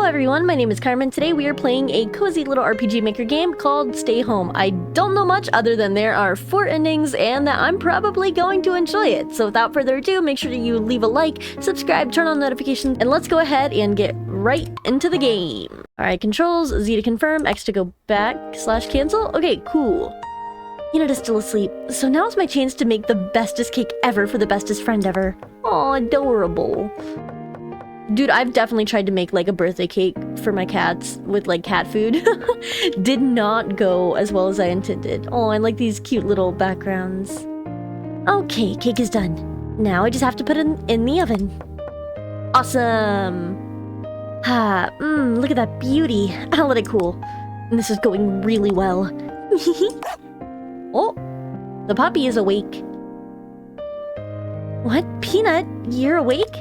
everyone, my name is Carmen. Today we are playing a cozy little RPG Maker game called Stay Home. I don't know much other than there are 4 endings and that I'm probably going to enjoy it. So without further ado, make sure that you leave a like, subscribe, turn on notifications, and let's go ahead and get right into the game. Alright, controls, Z to confirm, X to go back, / cancel. Okay, cool. Peanut is still asleep, so now's my chance to make the bestest cake ever for the bestest friend ever. Aw, adorable. Dude, I've definitely tried to make like a birthday cake for my cats with like cat food. Did not go as well as I intended. Oh, I like these cute little backgrounds. Okay, cake is done. Now I just have to put it in the oven. Awesome. Look at that beauty. I'll let it cool. And this is going really well. Oh, the puppy is awake. What? Peanut? You're awake?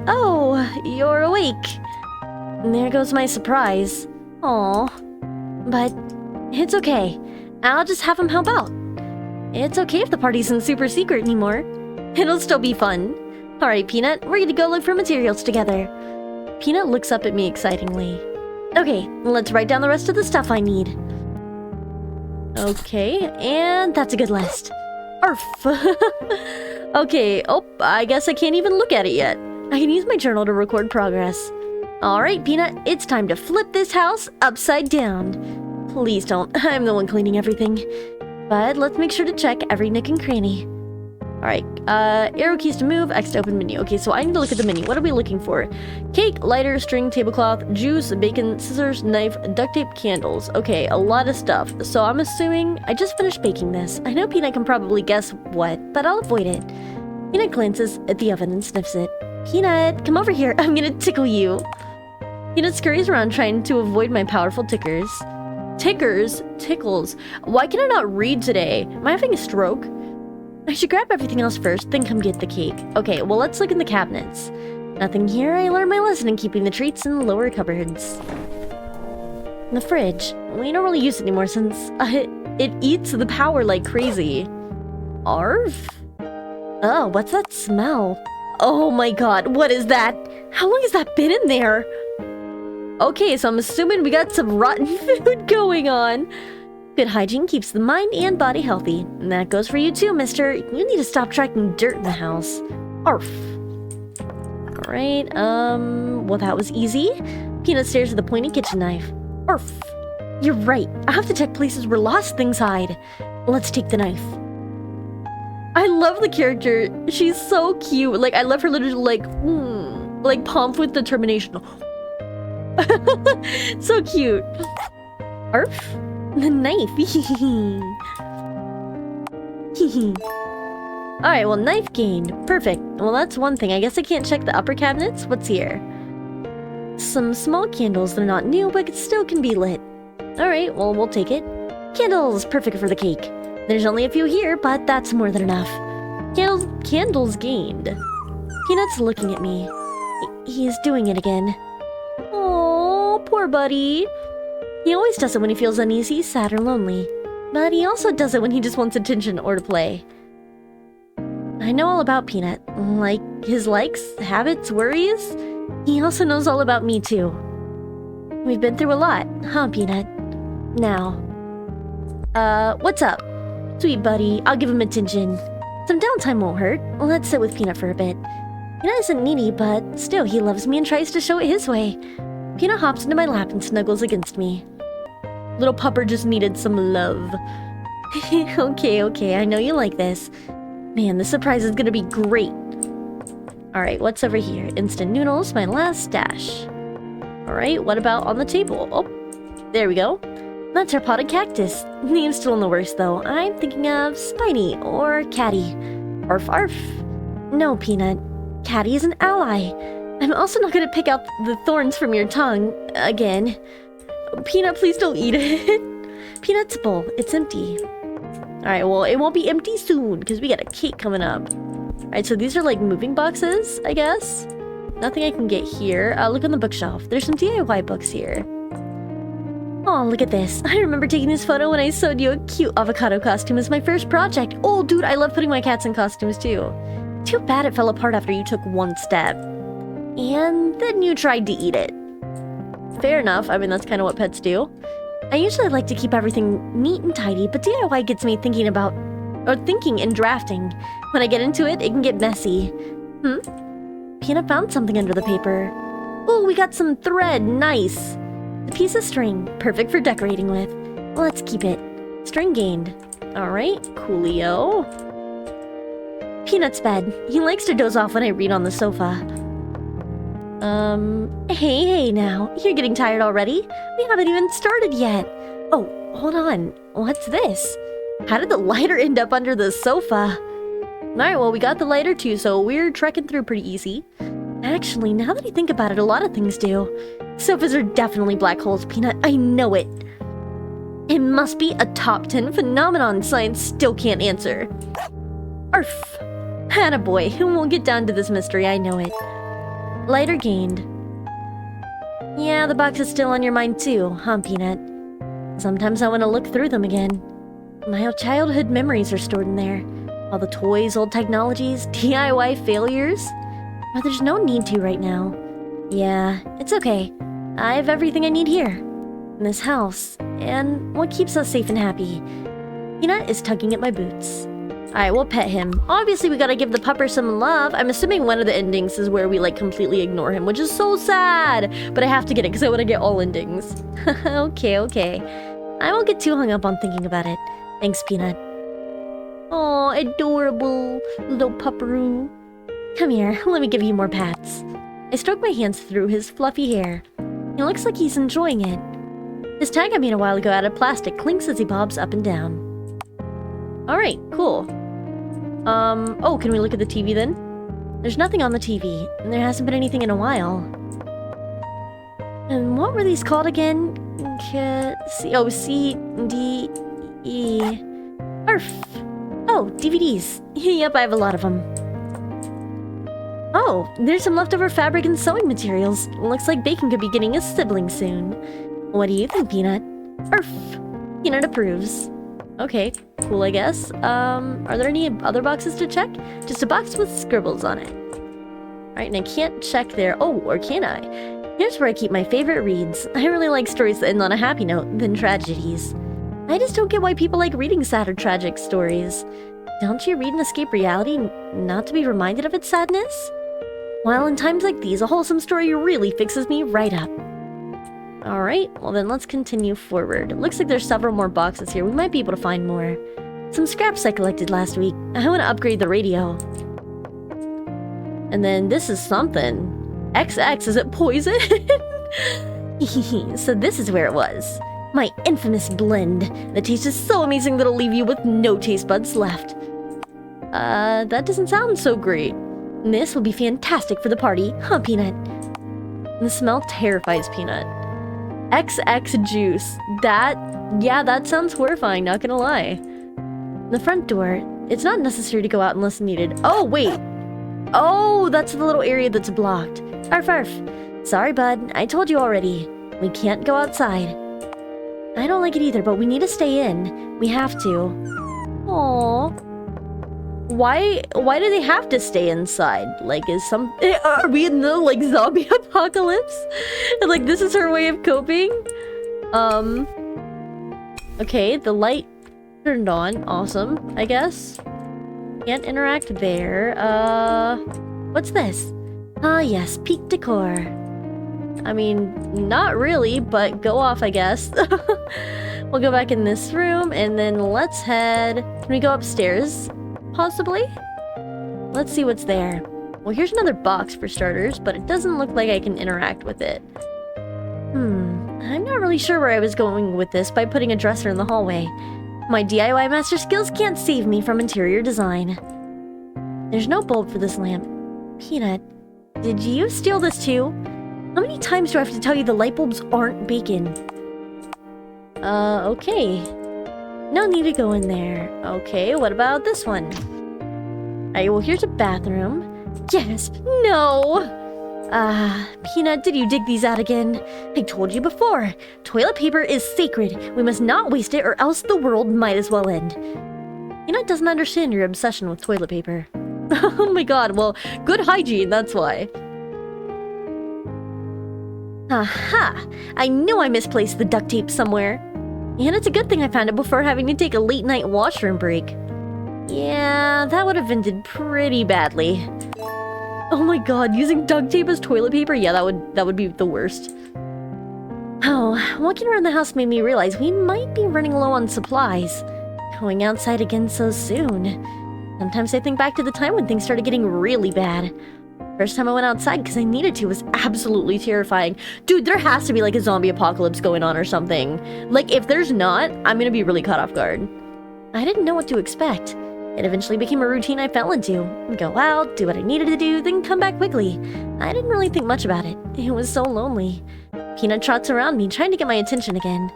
Oh, you're awake. And there goes my surprise. Aw. But it's okay. I'll just have him help out. It's okay if the party isn't super secret anymore. It'll still be fun. Alright, Peanut, we're gonna go look for materials together. Peanut looks up at me excitingly. Okay, let's write down the rest of the stuff I need. Okay, and that's a good list. Arf! Okay, oh, I guess I can't even look at it yet. I can use my journal to record progress. Alright, Peanut, it's time to flip this house upside down. Please don't, I'm the one cleaning everything. But let's make sure to check every nook and cranny. Alright, arrow keys to move, X to open menu. Okay, so I need to look at the menu. What are we looking for? Cake, lighter, string, tablecloth, juice, bacon, scissors, knife, duct tape, candles. Okay, a lot of stuff. So I'm assuming I just finished baking this. I know Peanut can probably guess what, but I'll avoid it. Peanut glances at the oven and sniffs it. Peanut, come over here. I'm gonna tickle you. Peanut scurries around trying to avoid my powerful tickers. Tickles. Why can I not read today? Am I having a stroke? I should grab everything else first, then come get the cake. Okay, well, let's look in the cabinets. Nothing here. I learned my lesson in keeping the treats in the lower cupboards. The fridge. We don't really use it anymore since it eats the power like crazy. Arf? Oh, what's that smell? Oh my god, what is that? How long has that been in there? Okay, so I'm assuming we got some rotten food going on. Good hygiene keeps the mind and body healthy. And that goes for you too, mister. You need to stop tracking dirt in the house. Arf. Alright, well that was easy. Peanut stares at the pointy kitchen knife. Arf. You're right. I have to check places where lost things hide. Let's take the knife. I love the character. She's so cute. Like, I love her literally like pumped with determination. So cute. Arf. The knife. Alright, well, knife gained. Perfect. Well, that's one thing. I guess I can't check the upper cabinets. What's here? Some small candles. They're not new, but it still can be lit. Alright, well, we'll take it. Candles. Perfect for the cake. There's only a few here, but that's more than enough. Candles gained. Peanut's looking at me. He's doing it again. Oh, poor buddy. He always does it when he feels uneasy, sad, or lonely. But he also does it when he just wants attention or to play. I know all about Peanut. Like his likes, habits, worries. He also knows all about me too. We've been through a lot, huh, Peanut? Now. What's up? Sweet buddy, I'll give him attention. Some downtime won't hurt. Let's sit with Peanut for a bit. Peanut isn't needy, but still he loves me and tries to show it his way. Peanut hops into my lap and snuggles against me. Little pupper just needed some love. Okay, I know you like this. Man, this surprise is gonna be great. Alright, what's over here? Instant noodles, my last stash. Alright, what about on the table? Oh, there we go. That's our potted cactus. Name's still in the worst, though. I'm thinking of Spiny or Catty. Arf arf. No, Peanut. Catty is an ally. I'm also not gonna pick out the thorns from your tongue again. Peanut, please don't eat it. Peanut's bowl. It's empty. Alright, well, it won't be empty soon, because we got a cake coming up. Alright, so these are like moving boxes, I guess. Nothing I can get here. Look on the bookshelf. There's some DIY books here. Oh, look at this. I remember taking this photo when I sewed you a cute avocado costume as my first project. Oh, dude, I love putting my cats in costumes, too. Too bad it fell apart after you took one step. And then you tried to eat it. Fair enough. I mean, that's kind of what pets do. I usually like to keep everything neat and tidy, but DIY gets me thinking and drafting. When I get into it, it can get messy. Peanut found something under the paper. Oh, we got some thread. Nice. A piece of string. Perfect for decorating with. Let's keep it. String gained. Alright, coolio. Peanut's bed. He likes to doze off when I read on the sofa. Hey now. You're getting tired already? We haven't even started yet. Oh, hold on. What's this? How did the lighter end up under the sofa? Alright, well, we got the lighter too, so we're trekking through pretty easy. Actually, now that I think about it, a lot of things do. Sofas are definitely black holes, Peanut. I know it. It must be a top 10 phenomenon science still can't answer. Arf. Attaboy. We'll get down to this mystery, I know it. Lighter gained. Yeah, the box is still on your mind too, huh, Peanut? Sometimes I want to look through them again. My childhood memories are stored in there. All the toys, old technologies, DIY failures. But there's no need to right now. Yeah, it's okay. I have everything I need here. In this house. And what keeps us safe and happy? Peanut is tugging at my boots. Alright, we'll pet him. Obviously, we gotta give the pupper some love. I'm assuming one of the endings is where we, like, completely ignore him, which is so sad! But I have to get it because I want to get all endings. Okay. I won't get too hung up on thinking about it. Thanks, Peanut. Oh, adorable little pupperoo. Come here, let me give you more pats. I stroke my hands through his fluffy hair. It looks like he's enjoying it. His tag I made a while ago out of plastic clinks as he bobs up and down. Alright, cool. Oh, can we look at the TV then? There's nothing on the TV, and there hasn't been anything in a while. And what were these called again? Oh, C, D, E... Arf! Oh, DVDs. Yep, I have a lot of them. Oh, there's some leftover fabric and sewing materials. Looks like Bacon could be getting a sibling soon. What do you think, Peanut? Arf! Peanut approves. Okay, cool, I guess. Are there any other boxes to check? Just a box with scribbles on it. Alright, and I can't check there. Oh, or can I? Here's where I keep my favorite reads. I really like stories that end on a happy note than tragedies. I just don't get why people like reading sad or tragic stories. Don't you read and escape reality not to be reminded of its sadness? Well, in times like these, a wholesome story really fixes me right up. Alright, well then let's continue forward. It looks like there's several more boxes here. We might be able to find more. Some scraps I collected last week. I want to upgrade the radio. And then this is something. XX, is it poison? So this is where it was. My infamous blend. The taste is so amazing that it'll leave you with no taste buds left. That doesn't sound so great. This will be fantastic for the party, huh, Peanut? The smell terrifies Peanut. XX juice. That sounds horrifying, not gonna lie. The front door. It's not necessary to go out unless needed. Oh, wait. Oh, that's the little area that's blocked. Arf, arf. Sorry, bud. I told you already. We can't go outside. I don't like it either, but we need to stay in. We have to. Aww. Why do they have to stay inside? Like, are we in the, like, zombie apocalypse? And, like, this is her way of coping? Okay, the light turned on. Awesome, I guess. Can't interact there. What's this? Ah, yes, peak decor. I mean, not really, but go off, I guess. We'll go back in this room, and then let's head... Can we go upstairs? Possibly? Let's see what's there. Well, here's another box for starters, but it doesn't look like I can interact with it. I'm not really sure where I was going with this by putting a dresser in the hallway. My DIY master skills can't save me from interior design. There's no bulb for this lamp. Peanut, did you steal this too? How many times do I have to tell you the light bulbs aren't bacon? Okay. No need to go in there. Okay, what about this one? Alright, well, here's a bathroom. Yes! No! Peanut, did you dig these out again? I told you before. Toilet paper is sacred. We must not waste it or else the world might as well end. Peanut doesn't understand your obsession with toilet paper. Oh my god, well, good hygiene, that's why. Aha! I knew I misplaced the duct tape somewhere. And it's a good thing I found it before having to take a late-night washroom break. Yeah, that would have ended pretty badly. Oh my god, using duct tape as toilet paper? Yeah, that would be the worst. Oh, walking around the house made me realize we might be running low on supplies. Going outside again so soon. Sometimes I think back to the time when things started getting really bad. First time I went outside because I needed to was absolutely terrifying. Dude, there has to be like a zombie apocalypse going on or something. Like, if there's not, I'm gonna be really caught off guard. I didn't know what to expect. It eventually became a routine I fell into. Go out, do what I needed to do, then come back quickly. I didn't really think much about it. It was so lonely. Peanut trots around me, trying to get my attention again.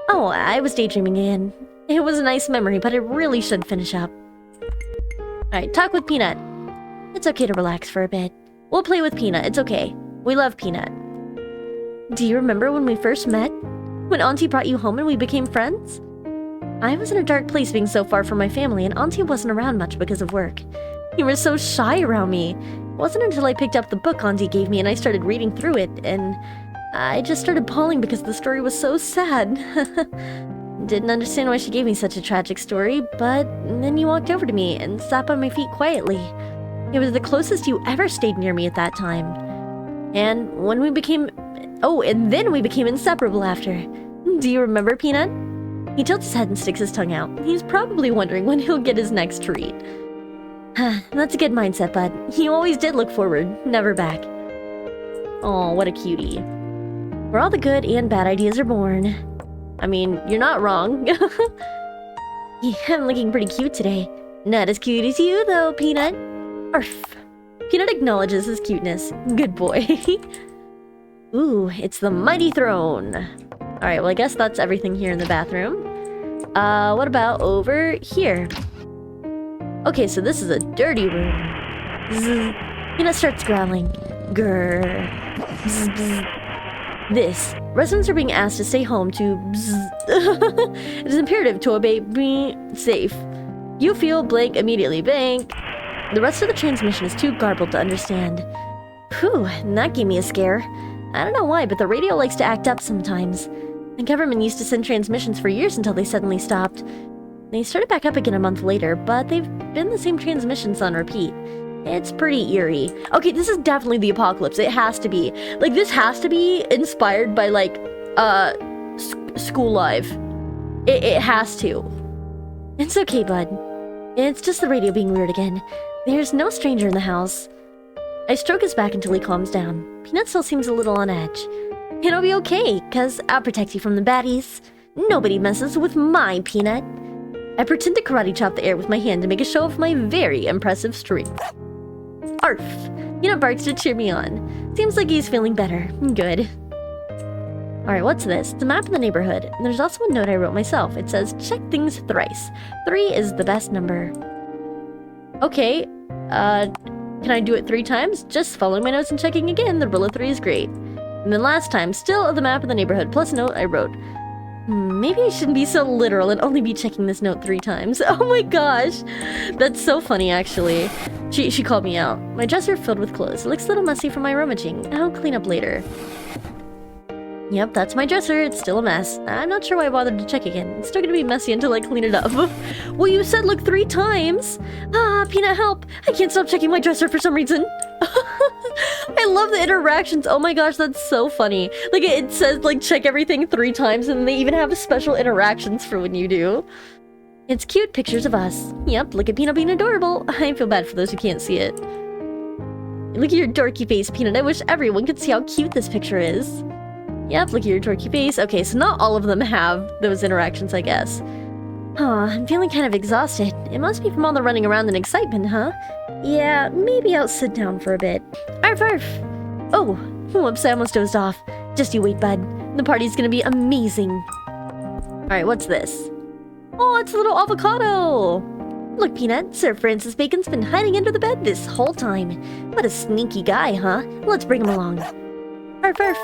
Oh, I was daydreaming again. It was a nice memory, but it really should finish up. Alright, talk with Peanut. It's okay to relax for a bit. We'll play with Peanut, it's okay. We love Peanut. Do you remember when we first met? When Auntie brought you home and we became friends? I was in a dark place being so far from my family, and Auntie wasn't around much because of work. You were so shy around me. It wasn't until I picked up the book Auntie gave me and I started reading through it, and I just started bawling because the story was so sad. Didn't understand why she gave me such a tragic story, but then you walked over to me and sat by my feet quietly. It was the closest you ever stayed near me at that time. And when we became... Oh, and then we became inseparable after. Do you remember, Peanut? He tilts his head and sticks his tongue out. He's probably wondering when he'll get his next treat. That's a good mindset, bud. You always did look forward, never back. Oh, what a cutie. Where all the good and bad ideas are born. I mean, you're not wrong. Yeah, I'm looking pretty cute today. Not as cute as you, though, Peanut. Arf. Peanut acknowledges his cuteness. Good boy. Ooh, it's the mighty throne. Alright, well, I guess that's everything here in the bathroom. What about over here? Okay, so this is a dirty room. Zzz. Peanut starts growling. Grrr. Bzz, bzz. This. Residents are being asked to stay home to bzz. It is imperative to obey be safe. You feel blank immediately. Blank. The rest of the transmission is too garbled to understand. Whew, that gave me a scare. I don't know why, but the radio likes to act up sometimes. The government used to send transmissions for years until they suddenly stopped. They started back up again a month later, but they've been the same transmissions on repeat. It's pretty eerie. Okay, this is definitely the apocalypse. It has to be. Like, this has to be inspired by, like, School Live. It has to. It's okay, bud. It's just the radio being weird again. There's no stranger in the house. I stroke his back until he calms down. Peanut still seems a little on edge. It'll be okay, cause I'll protect you from the baddies. Nobody messes with my Peanut. I pretend to karate chop the air with my hand to make a show of my very impressive strength. Arf! Peanut barks to cheer me on. Seems like he's feeling better. Good. Alright, what's this? It's a map of the neighborhood. And there's also a note I wrote myself. It says, check things thrice. 3 is the best number. Okay, can I do it 3 times? Just following my notes and checking again. The rule of 3 is great. And then last time, still the map of the neighborhood, plus a note I wrote. Maybe I shouldn't be so literal and only be checking this note 3 times. Oh my gosh! That's so funny, actually. She called me out. My dresser filled with clothes. It looks a little messy from my rummaging. I'll clean up later. Yep, that's my dresser. It's still a mess. I'm not sure why I bothered to check again. It's still gonna be messy until I clean it up. Well, you said look 3 times! Ah, Peanut, help! I can't stop checking my dresser for some reason. I love the interactions. Oh my gosh, that's so funny. Like, it says, like, check everything 3 times, and they even have special interactions for when you do. It's cute pictures of us. Yep, look at Peanut being adorable. I feel bad for those who can't see it. Look at your dorky face, Peanut. I wish everyone could see how cute this picture is. Yep, look at your dorky face. Okay, so not all of them have those interactions, I guess. Aw, I'm feeling kind of exhausted. It must be from all the running around and excitement, huh? Yeah, maybe I'll sit down for a bit. Arf, arf! Oh, whoops, I almost dozed off. Just you wait, bud. The party's gonna be amazing. Alright, what's this? Oh, it's a little avocado! Look, Peanut, Sir Francis Bacon's been hiding under the bed this whole time. What a sneaky guy, huh? Let's bring him along. Arf, arf!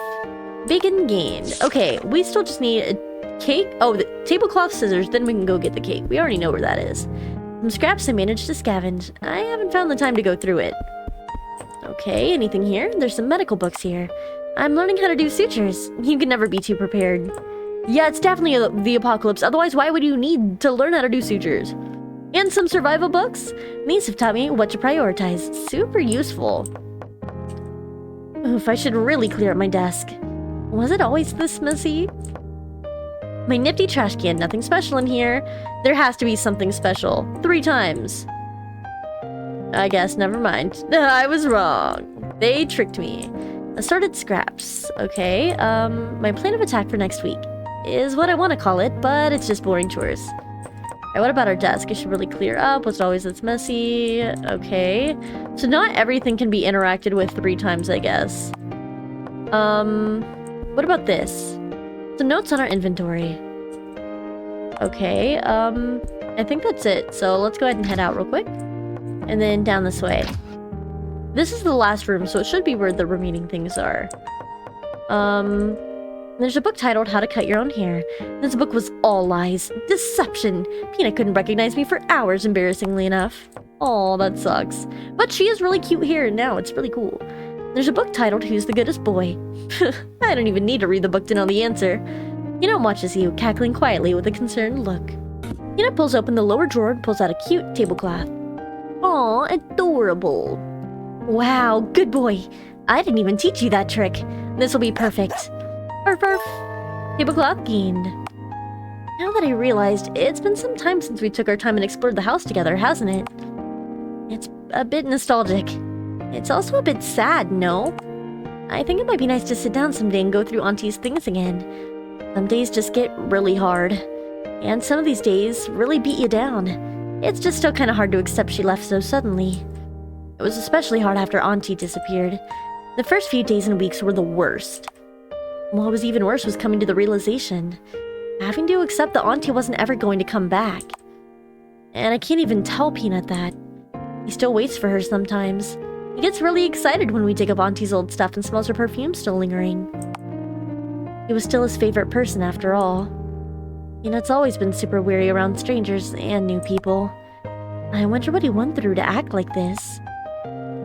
Bacon gained. Okay, we still just need a cake. Oh, the tablecloth, scissors, then we can go get the cake. We already know where that is. Some scraps I managed to scavenge. I haven't found the time to go through it. Okay, anything here? There's some medical books here. I'm learning how to do sutures. You can never be too prepared. Yeah, it's definitely the apocalypse. Otherwise, why would you need to learn how to do sutures? And some survival books. These have taught me what to prioritize. Super useful. Oof, I should really clear up my desk. Was it always this messy? My nifty trash can, nothing special in here. There has to be something special. 3 times. I guess, never mind. I was wrong. They tricked me. Assorted scraps. Okay, my plan of attack for next week is what I want to call it, but it's just boring chores. Alright, what about our desk? It should really clear up. Was it always this messy? Okay. So not everything can be interacted with 3 times, I guess. What about this? Some notes on our inventory. Okay, I think that's it. So let's go ahead and head out real quick. And then down this way. This is the last room, so it should be where the remaining things are. There's a book titled How to Cut Your Own Hair. This book was all lies. Deception. Peanut couldn't recognize me for hours, embarrassingly enough. Aw, that sucks. But she has really cute hair now. It's really cool. There's a book titled Who's the Goodest Boy? I don't even need to read the book to know the answer. Peanut watches you, cackling quietly with a concerned look. Peanut pulls open the lower drawer and pulls out a cute tablecloth. Aw, adorable. Wow, good boy. I didn't even teach you that trick. This will be perfect. Arf, arf. Tablecloth gained. Now that I realized, it's been some time since we took our time and explored the house together, hasn't it? It's a bit nostalgic. It's also a bit sad, no? I think it might be nice to sit down someday and go through Auntie's things again. Some days just get really hard. And some of these days really beat you down. It's just still kind of hard to accept she left so suddenly. It was especially hard after Auntie disappeared. The first few days and weeks were the worst. What was even worse was coming to the realization. Having to accept that Auntie wasn't ever going to come back. And I can't even tell Peanut that. He still waits for her sometimes. He gets really excited when we dig up Auntie's old stuff and smells her perfume still lingering. He was still his favorite person after all. Peanut's always been super weary around strangers and new people. I wonder what he went through to act like this.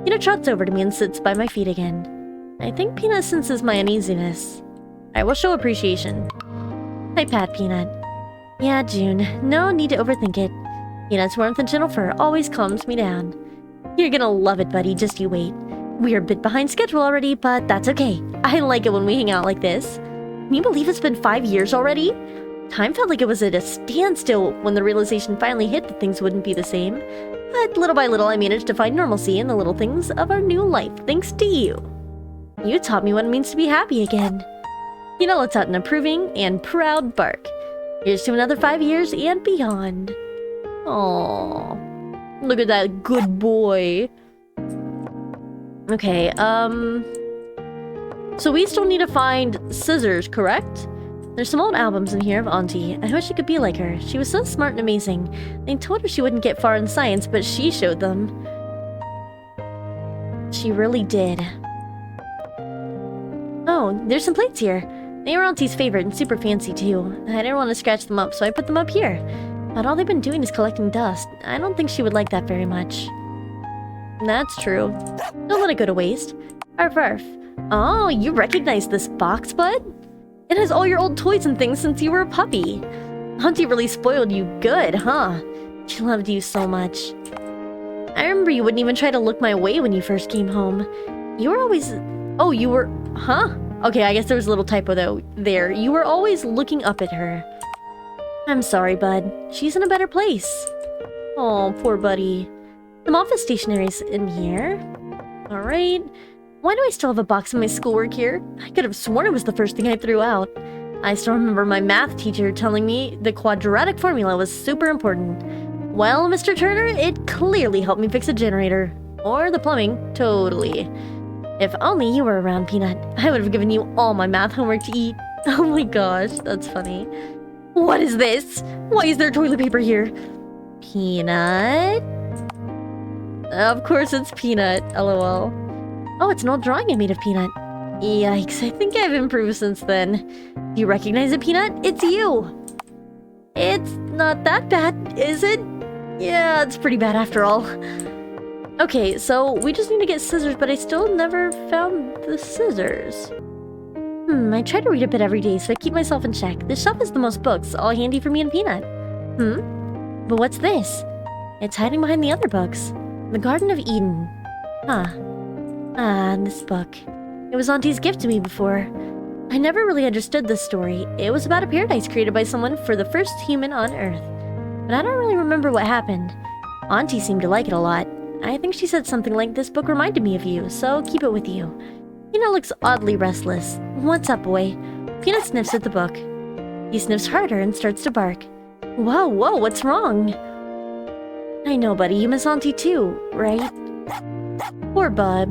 Peanut trots over to me and sits by my feet again. I think Peanut senses my uneasiness. I will show appreciation. I pat Peanut. Yeah, June, no need to overthink it. Peanut's warmth and gentle fur always calms me down. You're gonna love it, buddy, just you wait. We're a bit behind schedule already, but that's okay. I like it when we hang out like this. Can you believe it's been 5 years already? Time felt like it was at a standstill when the realization finally hit that things wouldn't be the same. But little by little, I managed to find normalcy in the little things of our new life, thanks to you. You taught me what it means to be happy again. Peanut lets out an approving and proud bark. Here's to another 5 years and beyond. Aww. Look at that good boy. Okay, so we still need to find scissors, correct? There's some old albums in here of Auntie. I wish I could be like her. She was so smart and amazing. They told her she wouldn't get far in science, but she showed them. She really did. Oh, there's some plates here. They were Auntie's favorite and super fancy too. I didn't want to scratch them up, so I put them up here. But all they've been doing is collecting dust. I don't think she would like that very much. That's true. Don't let it go to waste. Arf arf. Oh, you recognize this box, bud? It has all your old toys and things since you were a puppy. Auntie really spoiled you good, huh? She loved you so much. I remember you wouldn't even try to look my way when you first came home. You were always... Oh, you were... Huh? Okay, I guess there was a little typo though there. You were always looking up at her. I'm sorry, bud. She's in a better place. Oh, poor buddy. Some office stationery's in here. Alright. Why do I still have a box of my schoolwork here? I could have sworn it was the first thing I threw out. I still remember my math teacher telling me the quadratic formula was super important. Well, Mr. Turner, it clearly helped me fix a generator. Or the plumbing. Totally. If only you were around, Peanut. I would have given you all my math homework to eat. Oh my gosh, that's funny. What is this? Why is there toilet paper here? Peanut? Of course it's Peanut, lol. Oh, it's an old drawing I made of Peanut. Yikes, I think I've improved since then. Do you recognize it, Peanut? It's you! It's not that bad, is it? Yeah, it's pretty bad after all. Okay, so we just need to get scissors, but I still never found the scissors. I try to read a bit every day, so I keep myself in check. This shelf is the most books, all handy for me and Peanut. But what's this? It's hiding behind the other books. The Garden of Eden. Huh. Ah, this book. It was Auntie's gift to me before. I never really understood this story. It was about a paradise created by someone for the first human on Earth. But I don't really remember what happened. Auntie seemed to like it a lot. I think she said something like, "This book reminded me of you, so keep it with you." Peanut looks oddly restless. "What's up, boy?" Peanut sniffs at the book. He sniffs harder and starts to bark. Whoa, what's wrong? I know, buddy, you miss Auntie too, right? Poor Bud.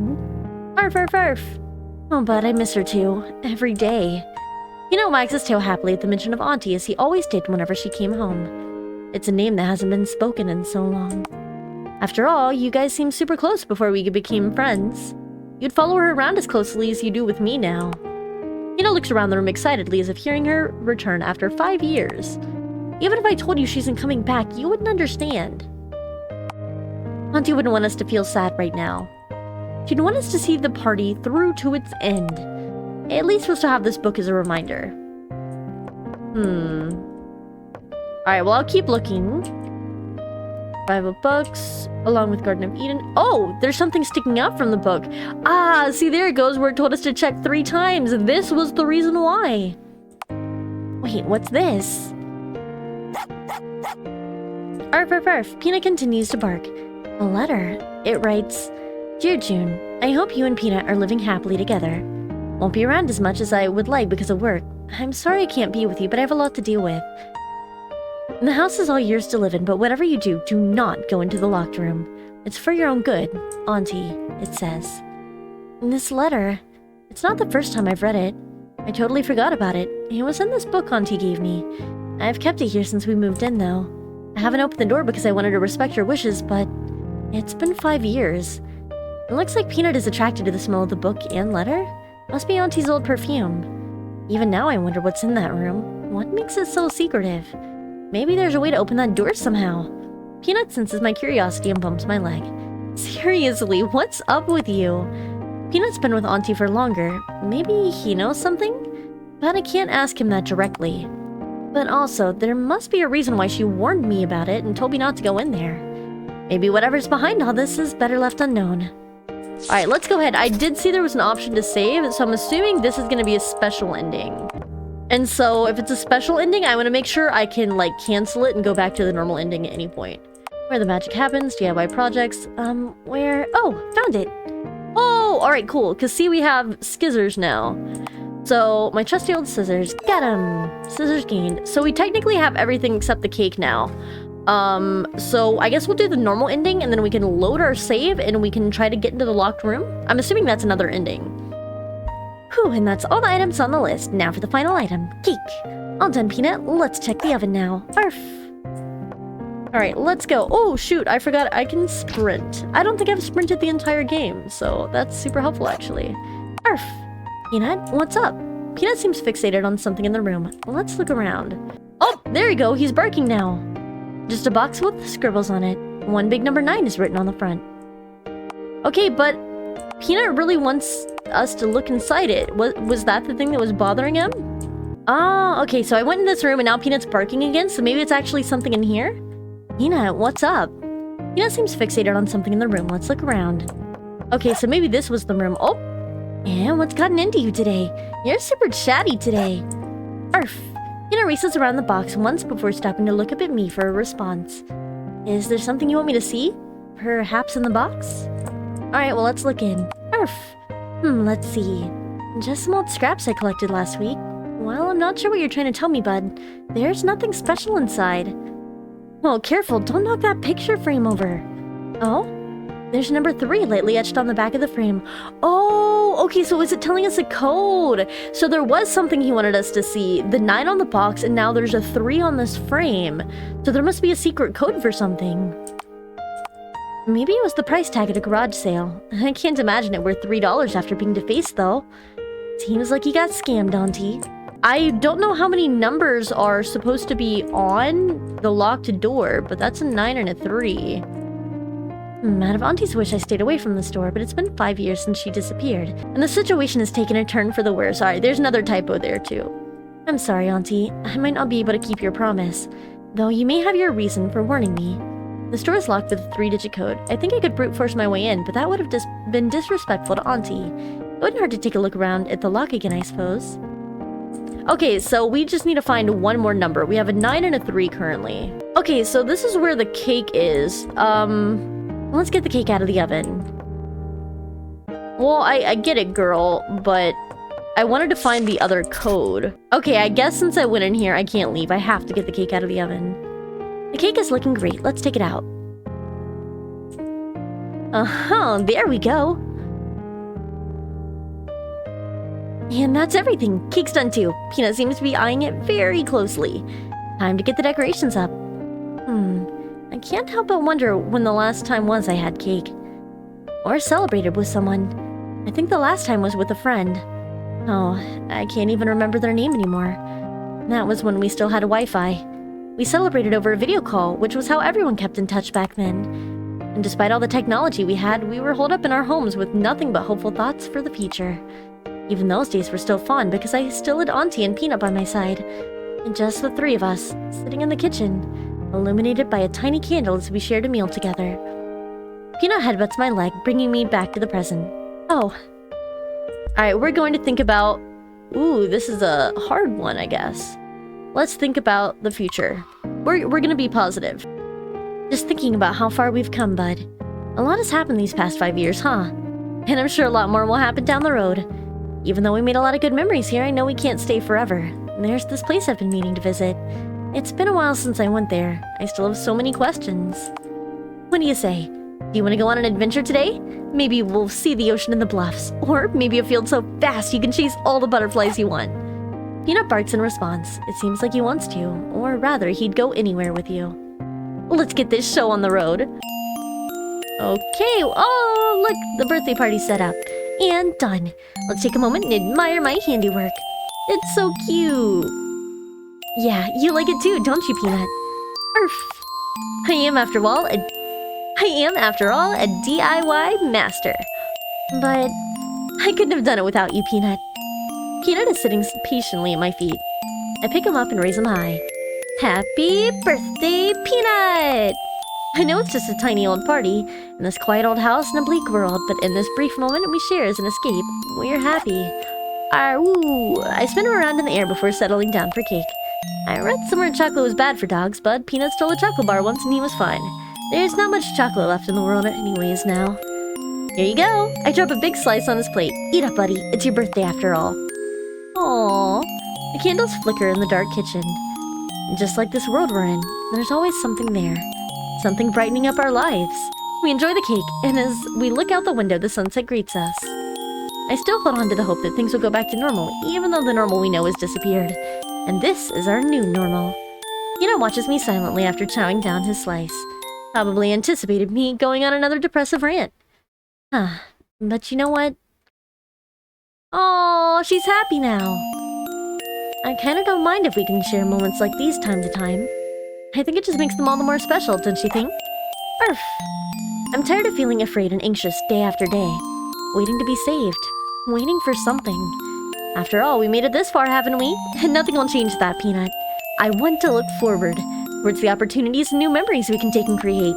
Arf, arf, arf. Oh, Bud, I miss her too. Every day. Peanut wags his tail happily at the mention of Auntie, as he always did whenever she came home. It's a name that hasn't been spoken in so long. After all, you guys seemed super close before we became friends. You'd follow her around as closely as you do with me now. Peanut looks around the room excitedly as if hearing her return after 5 years. Even if I told you she isn't coming back, you wouldn't understand. Auntie wouldn't want us to feel sad right now. She'd want us to see the party through to its end. At least we'll still have this book as a reminder. Alright, well, I'll keep looking. 5 books, along with Garden of Eden. Oh, there's something sticking out from the book. Ah, see, there it goes where it told us to check 3 times. This was the reason why. Wait, what's this? Arf, arf, arf. Peanut continues to bark. A letter. It writes, "Dear June, I hope you and Peanut are living happily together. Won't be around as much as I would like because of work. I'm sorry I can't be with you, but I have a lot to deal with. The house is all yours to live in, but whatever you do, do not go into the locked room. It's for your own good, Auntie," it says. This letter, it's not the first time I've read it. I totally forgot about it. It was in this book Auntie gave me. I've kept it here since we moved in, though. I haven't opened the door because I wanted to respect your wishes, but it's been 5 years. It looks like Peanut is attracted to the smell of the book and letter. Must be Auntie's old perfume. Even now I wonder what's in that room. What makes it so secretive? Maybe there's a way to open that door somehow. Peanut senses my curiosity and bumps my leg. Seriously, what's up with you? Peanut's been with Auntie for longer. Maybe he knows something? But I can't ask him that directly. But also, there must be a reason why she warned me about it and told me not to go in there. Maybe whatever's behind all this is better left unknown. Alright, let's go ahead. I did see there was an option to save, so I'm assuming this is going to be a special ending. And so, if it's a special ending, I want to make sure I can, like, cancel it and go back to the normal ending at any point. Where the magic happens, DIY projects, where... Oh, found it! Oh, alright, cool, because see, we have scissors now. So, my trusty old scissors, got 'em! Scissors gained. So we technically have everything except the cake now. So I guess we'll do the normal ending, and then we can load our save, and we can try to get into the locked room. I'm assuming that's another ending. Whew, and that's all the items on the list. Now for the final item, cake. All done, Peanut. Let's check the oven now. Arf. Alright, let's go. Oh, shoot, I forgot I can sprint. I don't think I've sprinted the entire game, so that's super helpful, actually. Arf. Peanut, what's up? Peanut seems fixated on something in the room. Let's look around. Oh, there you go. He's barking now. Just a box with scribbles on it. One big number 9 is written on the front. Okay, but Peanut really wants us to look inside it. Was that the thing that was bothering him? Oh, okay, so I went in this room and now Peanut's barking again, so maybe it's actually something in here? Peanut, what's up? Peanut seems fixated on something in the room. Let's look around. Okay, so maybe this was the room. Oh, and what's gotten into you today? You're super chatty today. Arf. Peanut races around the box once before stopping to look up at me for a response. Is there something you want me to see? Perhaps in the box? Alright, well, let's look in. Arf. Let's see. Just some old scraps I collected last week. Well, I'm not sure what you're trying to tell me, bud. There's nothing special inside. Well, careful, don't knock that picture frame over. Oh? There's number 3 lightly etched on the back of the frame. Oh, okay, so is it telling us a code? So there was something he wanted us to see. The 9 on the box, and now there's a 3 on this frame. So there must be a secret code for something. Maybe it was the price tag at a garage sale. I can't imagine it worth $3 after being defaced, though. Seems like he got scammed, Auntie. I don't know how many numbers are supposed to be on the locked door, but that's a 9 and a 3. Out of Auntie's wish, I stayed away from the store, but it's been 5 years since she disappeared, and the situation has taken a turn for the worse. Sorry, there's another typo there, too. I'm sorry, Auntie. I might not be able to keep your promise, though you may have your reason for warning me. The store is locked with a 3-digit code. I think I could brute force my way in, but that would have been disrespectful to Auntie. It wouldn't hurt to take a look around at the lock again, I suppose. Okay, so we just need to find one more number. We have a 9 and a 3 currently. Okay, so this is where the cake is. Let's get the cake out of the oven. Well, I get it, girl, but I wanted to find the other code. Okay, I guess since I went in here, I can't leave. I have to get the cake out of the oven. The cake is looking great. Let's take it out. There we go. And that's everything. Cake's done too. Peanut seems to be eyeing it very closely. Time to get the decorations up. I can't help but wonder when the last time was I had cake. Or celebrated with someone. I think the last time was with a friend. Oh, I can't even remember their name anymore. That was when we still had a Wi-Fi. We celebrated over a video call, which was how everyone kept in touch back then. And despite all the technology we had, we were holed up in our homes with nothing but hopeful thoughts for the future. Even those days were still fun because I still had Auntie and Peanut by my side. And just the 3 of us, sitting in the kitchen, illuminated by a tiny candle as we shared a meal together. Peanut headbutts my leg, bringing me back to the present. Oh. Alright, we're going to think about... Ooh, this is a hard one, I guess. Let's think about the future. We're gonna be positive. Just thinking about how far we've come, bud. A lot has happened these past 5 years, huh? And I'm sure a lot more will happen down the road. Even though we made a lot of good memories here, I know we can't stay forever. And there's this place I've been meaning to visit. It's been a while since I went there. I still have so many questions. What do you say? Do you want to go on an adventure today? Maybe we'll see the ocean and the bluffs. Or maybe a field so vast you can chase all the butterflies you want. Peanut barks in response. It seems like he wants to. Or rather, he'd go anywhere with you. Let's get this show on the road. Okay, oh, look, the birthday party's set up. And done. Let's take a moment and admire my handiwork. It's so cute. Yeah, you like it too, don't you, Peanut? I am, after all, a DIY master. But I couldn't have done it without you, Peanut. Peanut is sitting patiently at my feet. I pick him up and raise him high. Happy birthday, Peanut! I know it's just a tiny old party, in this quiet old house in a bleak world, but in this brief moment we share as an escape, we're happy. Woo! I spin him around in the air before settling down for cake. I read somewhere chocolate was bad for dogs, but Peanut stole a chocolate bar once and he was fine. There's not much chocolate left in the world anyways now. Here you go! I drop a big slice on his plate. Eat up, buddy. It's your birthday after all. Aww. The candles flicker in the dark kitchen. Just like this world we're in, there's always something there. Something brightening up our lives. We enjoy the cake, and as we look out the window, the sunset greets us. I still hold on to the hope that things will go back to normal, even though the normal we know has disappeared. And this is our new normal. Peanut watches me silently after chowing down his slice. Probably anticipated me going on another depressive rant. But you know what? Oh, she's happy now. I kinda don't mind if we can share moments like these time to time. I think it just makes them all the more special, don't you think? Arf! I'm tired of feeling afraid and anxious day after day. Waiting to be saved. Waiting for something. After all, we made it this far, haven't we? And nothing will change that, Peanut. I want to look forward, towards the opportunities and new memories we can take and create.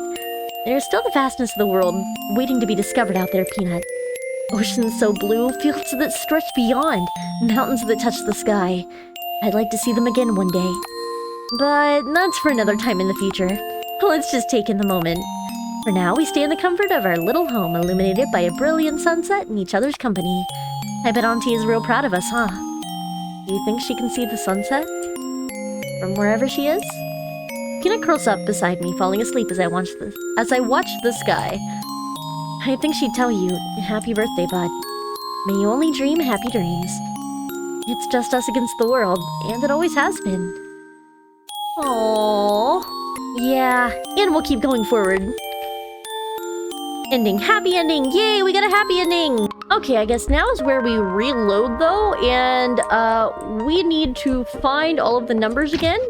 There's still the vastness of the world, waiting to be discovered out there, Peanut. Oceans so blue, fields that stretch beyond, mountains that touch the sky. I'd like to see them again one day. But that's for another time in the future. Let's just take in the moment. For now, we stay in the comfort of our little home, illuminated by a brilliant sunset and each other's company. I bet Auntie is real proud of us, huh? Do you think she can see the sunset? From wherever she is? Peanut curls up beside me, falling asleep as I watch the sky. I think she'd tell you, happy birthday, bud. May you only dream happy dreams. It's just us against the world, and it always has been. Aww. Yeah, and we'll keep going forward. Ending. Happy ending! Yay, we got a happy ending! Okay, I guess now is where we reload, though, and we need to find all of the numbers again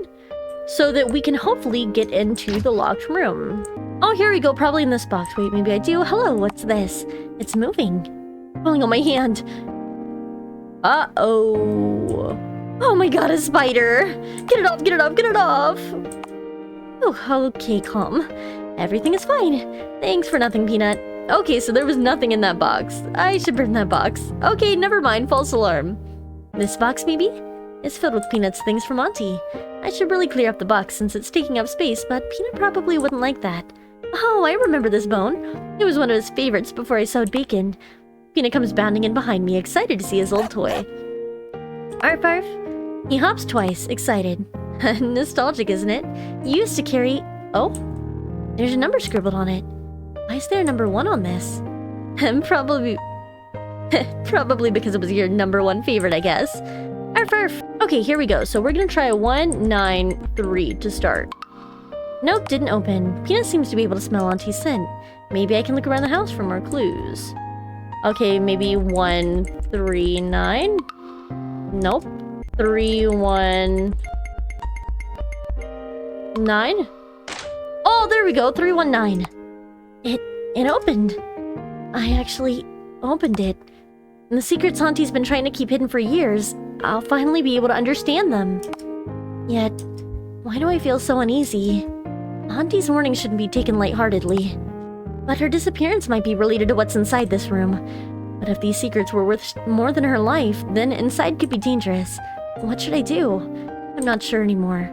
so that we can hopefully get into the locked room. Oh, here we go, probably in this box. Wait, maybe I do. Hello, what's this? It's moving. Falling on my hand. Uh-oh. Oh my god, a spider! Get it off, get it off, get it off! Oh, okay, calm. Everything is fine. Thanks for nothing, Peanut. Okay, so there was nothing in that box. I should burn that box. Okay, never mind, false alarm. This box, maybe? It's filled with Peanut's things from Auntie. I should really clear up the box since it's taking up space, but Peanut probably wouldn't like that. Oh, I remember this bone. It was one of his favorites before I sewed bacon. Peanut comes bounding in behind me, excited to see his old toy. Arf, arf. He hops twice, excited. Nostalgic, isn't it? You used to carry... Oh? There's a number scribbled on it. Why is there a number 1 on this? Probably... Probably because it was your number 1 favorite, I guess. Arf, arf. Okay, here we go. So we're gonna try a 193 to start. Nope, didn't open. Peanut seems to be able to smell Auntie's scent. Maybe I can look around the house for more clues. Okay, maybe 139? Nope. 319? Oh, there we go, 319. It opened. I actually opened it. And the secrets Auntie's been trying to keep hidden for years, I'll finally be able to understand them. Yet, why do I feel so uneasy? Auntie's warning shouldn't be taken lightheartedly. But her disappearance might be related to what's inside this room. But if these secrets were worth more than her life, then inside could be dangerous. What should I do? I'm not sure anymore.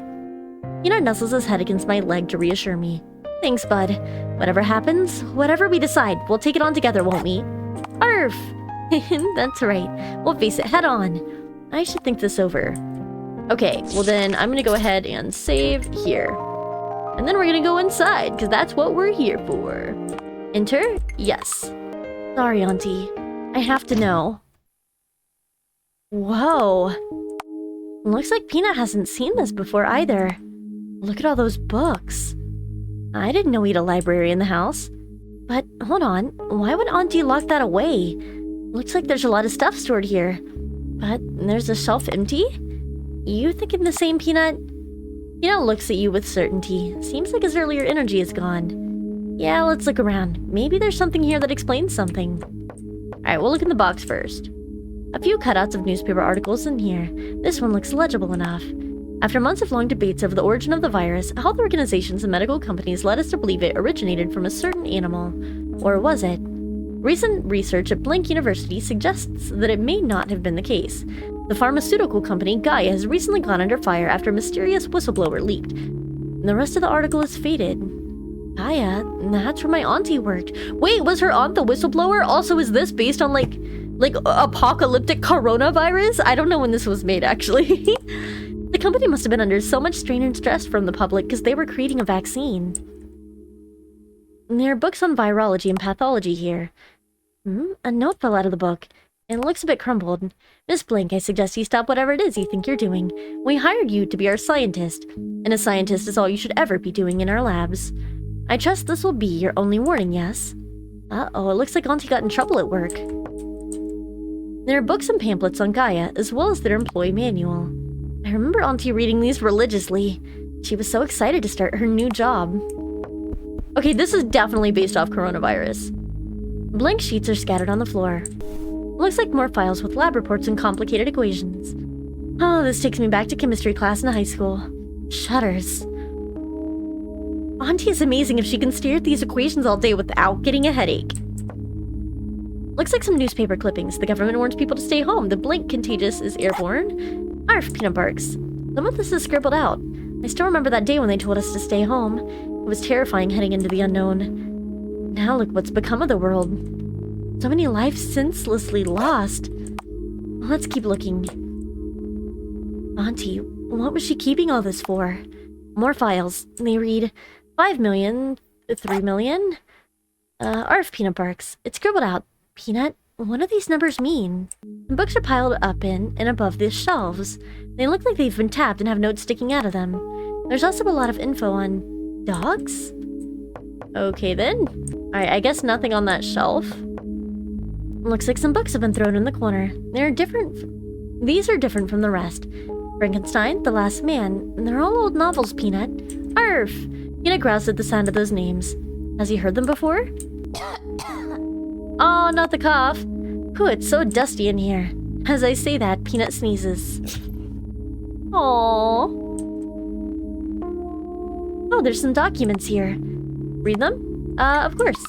Peanut nuzzles his head against my leg to reassure me. Thanks, bud. Whatever happens, whatever we decide, we'll take it on together, won't we? Arf! That's right. We'll face it head on. I should think this over. Okay, well then I'm gonna go ahead and save here. And then we're gonna go inside, because that's what we're here for. Enter? Yes. Sorry, Auntie. I have to know. Whoa. Looks like Peanut hasn't seen this before either. Look at all those books. I didn't know we had a library in the house. But hold on, why would Auntie lock that away? Looks like there's a lot of stuff stored here. But there's a shelf empty? You thinking the same, Peanut? Peanut looks at you with certainty. Seems like his earlier energy is gone. Yeah, let's look around. Maybe there's something here that explains something. Alright, we'll look in the box first. A few cutouts of newspaper articles in here. This one looks legible enough. After months of long debates over the origin of the virus, health organizations and medical companies led us to believe it originated from a certain animal. Or was it? Recent research at Blank University suggests that it may not have been the case. The pharmaceutical company Gaia has recently gone under fire after a mysterious whistleblower leaked. The rest of the article is faded. Gaia? That's where my auntie worked. Wait, was her aunt the whistleblower? Also, is this based on like apocalyptic coronavirus? I don't know when this was made, actually. The company must have been under so much strain and stress from the public because they were creating a vaccine. There are books on virology and pathology here. A note fell out of the book. It looks a bit crumbled. Miss Blank, I suggest you stop whatever it is you think you're doing. We hired you to be our scientist, and a scientist is all you should ever be doing in our labs. I trust this will be your only warning, yes? Uh-oh, it looks like Auntie got in trouble at work. There are books and pamphlets on Gaia, as well as their employee manual. I remember Auntie reading these religiously. She was so excited to start her new job. Okay, this is definitely based off coronavirus. Blank sheets are scattered on the floor. Looks like more files with lab reports and complicated equations. Oh, this takes me back to chemistry class in high school. Shudders. Auntie is amazing if she can stare at these equations all day without getting a headache. Looks like some newspaper clippings. The government warns people to stay home. The blink contagious is airborne. Arf, Peanut barks. Some of this is scribbled out. I still remember that day when they told us to stay home. It was terrifying heading into the unknown. Now look what's become of the world. So many lives senselessly lost. Let's keep looking. Auntie, what was she keeping all this for? More files. They read 5 million, 3 million. Arf, Peanut barks. It's scribbled out. Peanut, what do these numbers mean? The books are piled up in and above the shelves. They look like they've been tapped and have notes sticking out of them. There's also a lot of info on dogs? Okay then. Alright, I guess nothing on that shelf. Looks like some books have been thrown in the corner. These are different from the rest. Frankenstein, The Last Man. They're all old novels, Peanut. Arf! Peanut growls at the sound of those names. Has he heard them before? Oh, not the cough. Whew, it's so dusty in here. As I say that, Peanut sneezes. Aww. Oh, there's some documents here. Read them? Of course.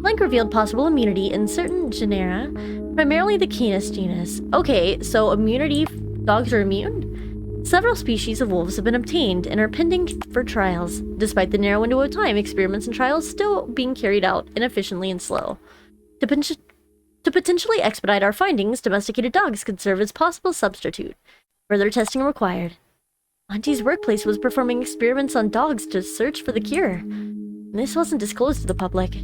Blank revealed possible immunity in certain genera, primarily the Canis genus. Okay, so immunity, dogs are immune? Several species of wolves have been obtained and are pending for trials, despite the narrow window of time, experiments and trials still being carried out inefficiently and slow. To potentially expedite our findings, domesticated dogs could serve as possible substitute. Further testing required. Auntie's workplace was performing experiments on dogs to search for the cure. This wasn't disclosed to the public.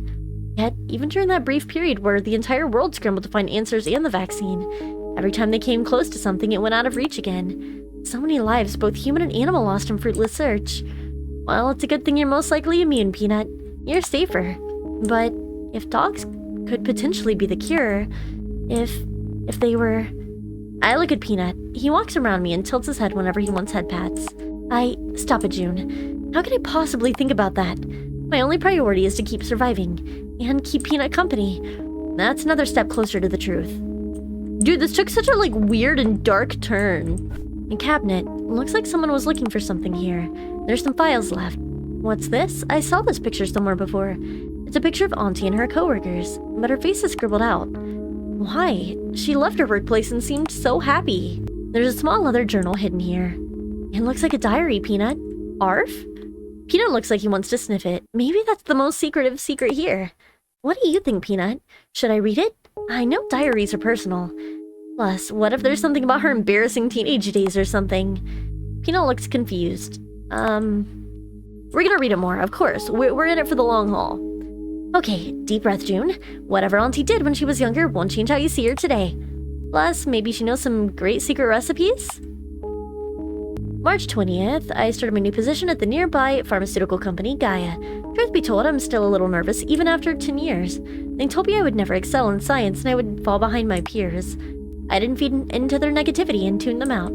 Yet, even during that brief period where the entire world scrambled to find answers and the vaccine, every time they came close to something, it went out of reach again. So many lives, both human and animal, lost in fruitless search. Well, it's a good thing you're most likely immune, Peanut. You're safer. But if dogs could potentially be the cure, if they were... I look at Peanut. He walks around me and tilts his head whenever he wants head pats. Stop it, June. How could I possibly think about that? My only priority is to keep surviving, and keep Peanut company. That's another step closer to the truth. Dude, this took such a, weird and dark turn. A cabinet. Looks like someone was looking for something here. There's some files left. What's this? I saw this picture somewhere before. It's a picture of Auntie and her coworkers, but her face is scribbled out. Why? She left her workplace and seemed so happy. There's a small leather journal hidden here. It looks like a diary, Peanut. Arf? Peanut looks like he wants to sniff it. Maybe that's the most secretive secret here. What do you think, Peanut? Should I read it? I know diaries are personal. Plus, what if there's something about her embarrassing teenage days or something? Peanut looks confused. We're gonna read it more, of course. We're in it for the long haul. Okay, deep breath, June. Whatever Auntie did when she was younger won't change how you see her today. Plus, maybe she knows some great secret recipes? March 20th, I started my new position at the nearby pharmaceutical company, Gaia. Truth be told, I'm still a little nervous, even after 10 years. They told me I would never excel in science and I would fall behind my peers. I didn't feed into their negativity and tune them out.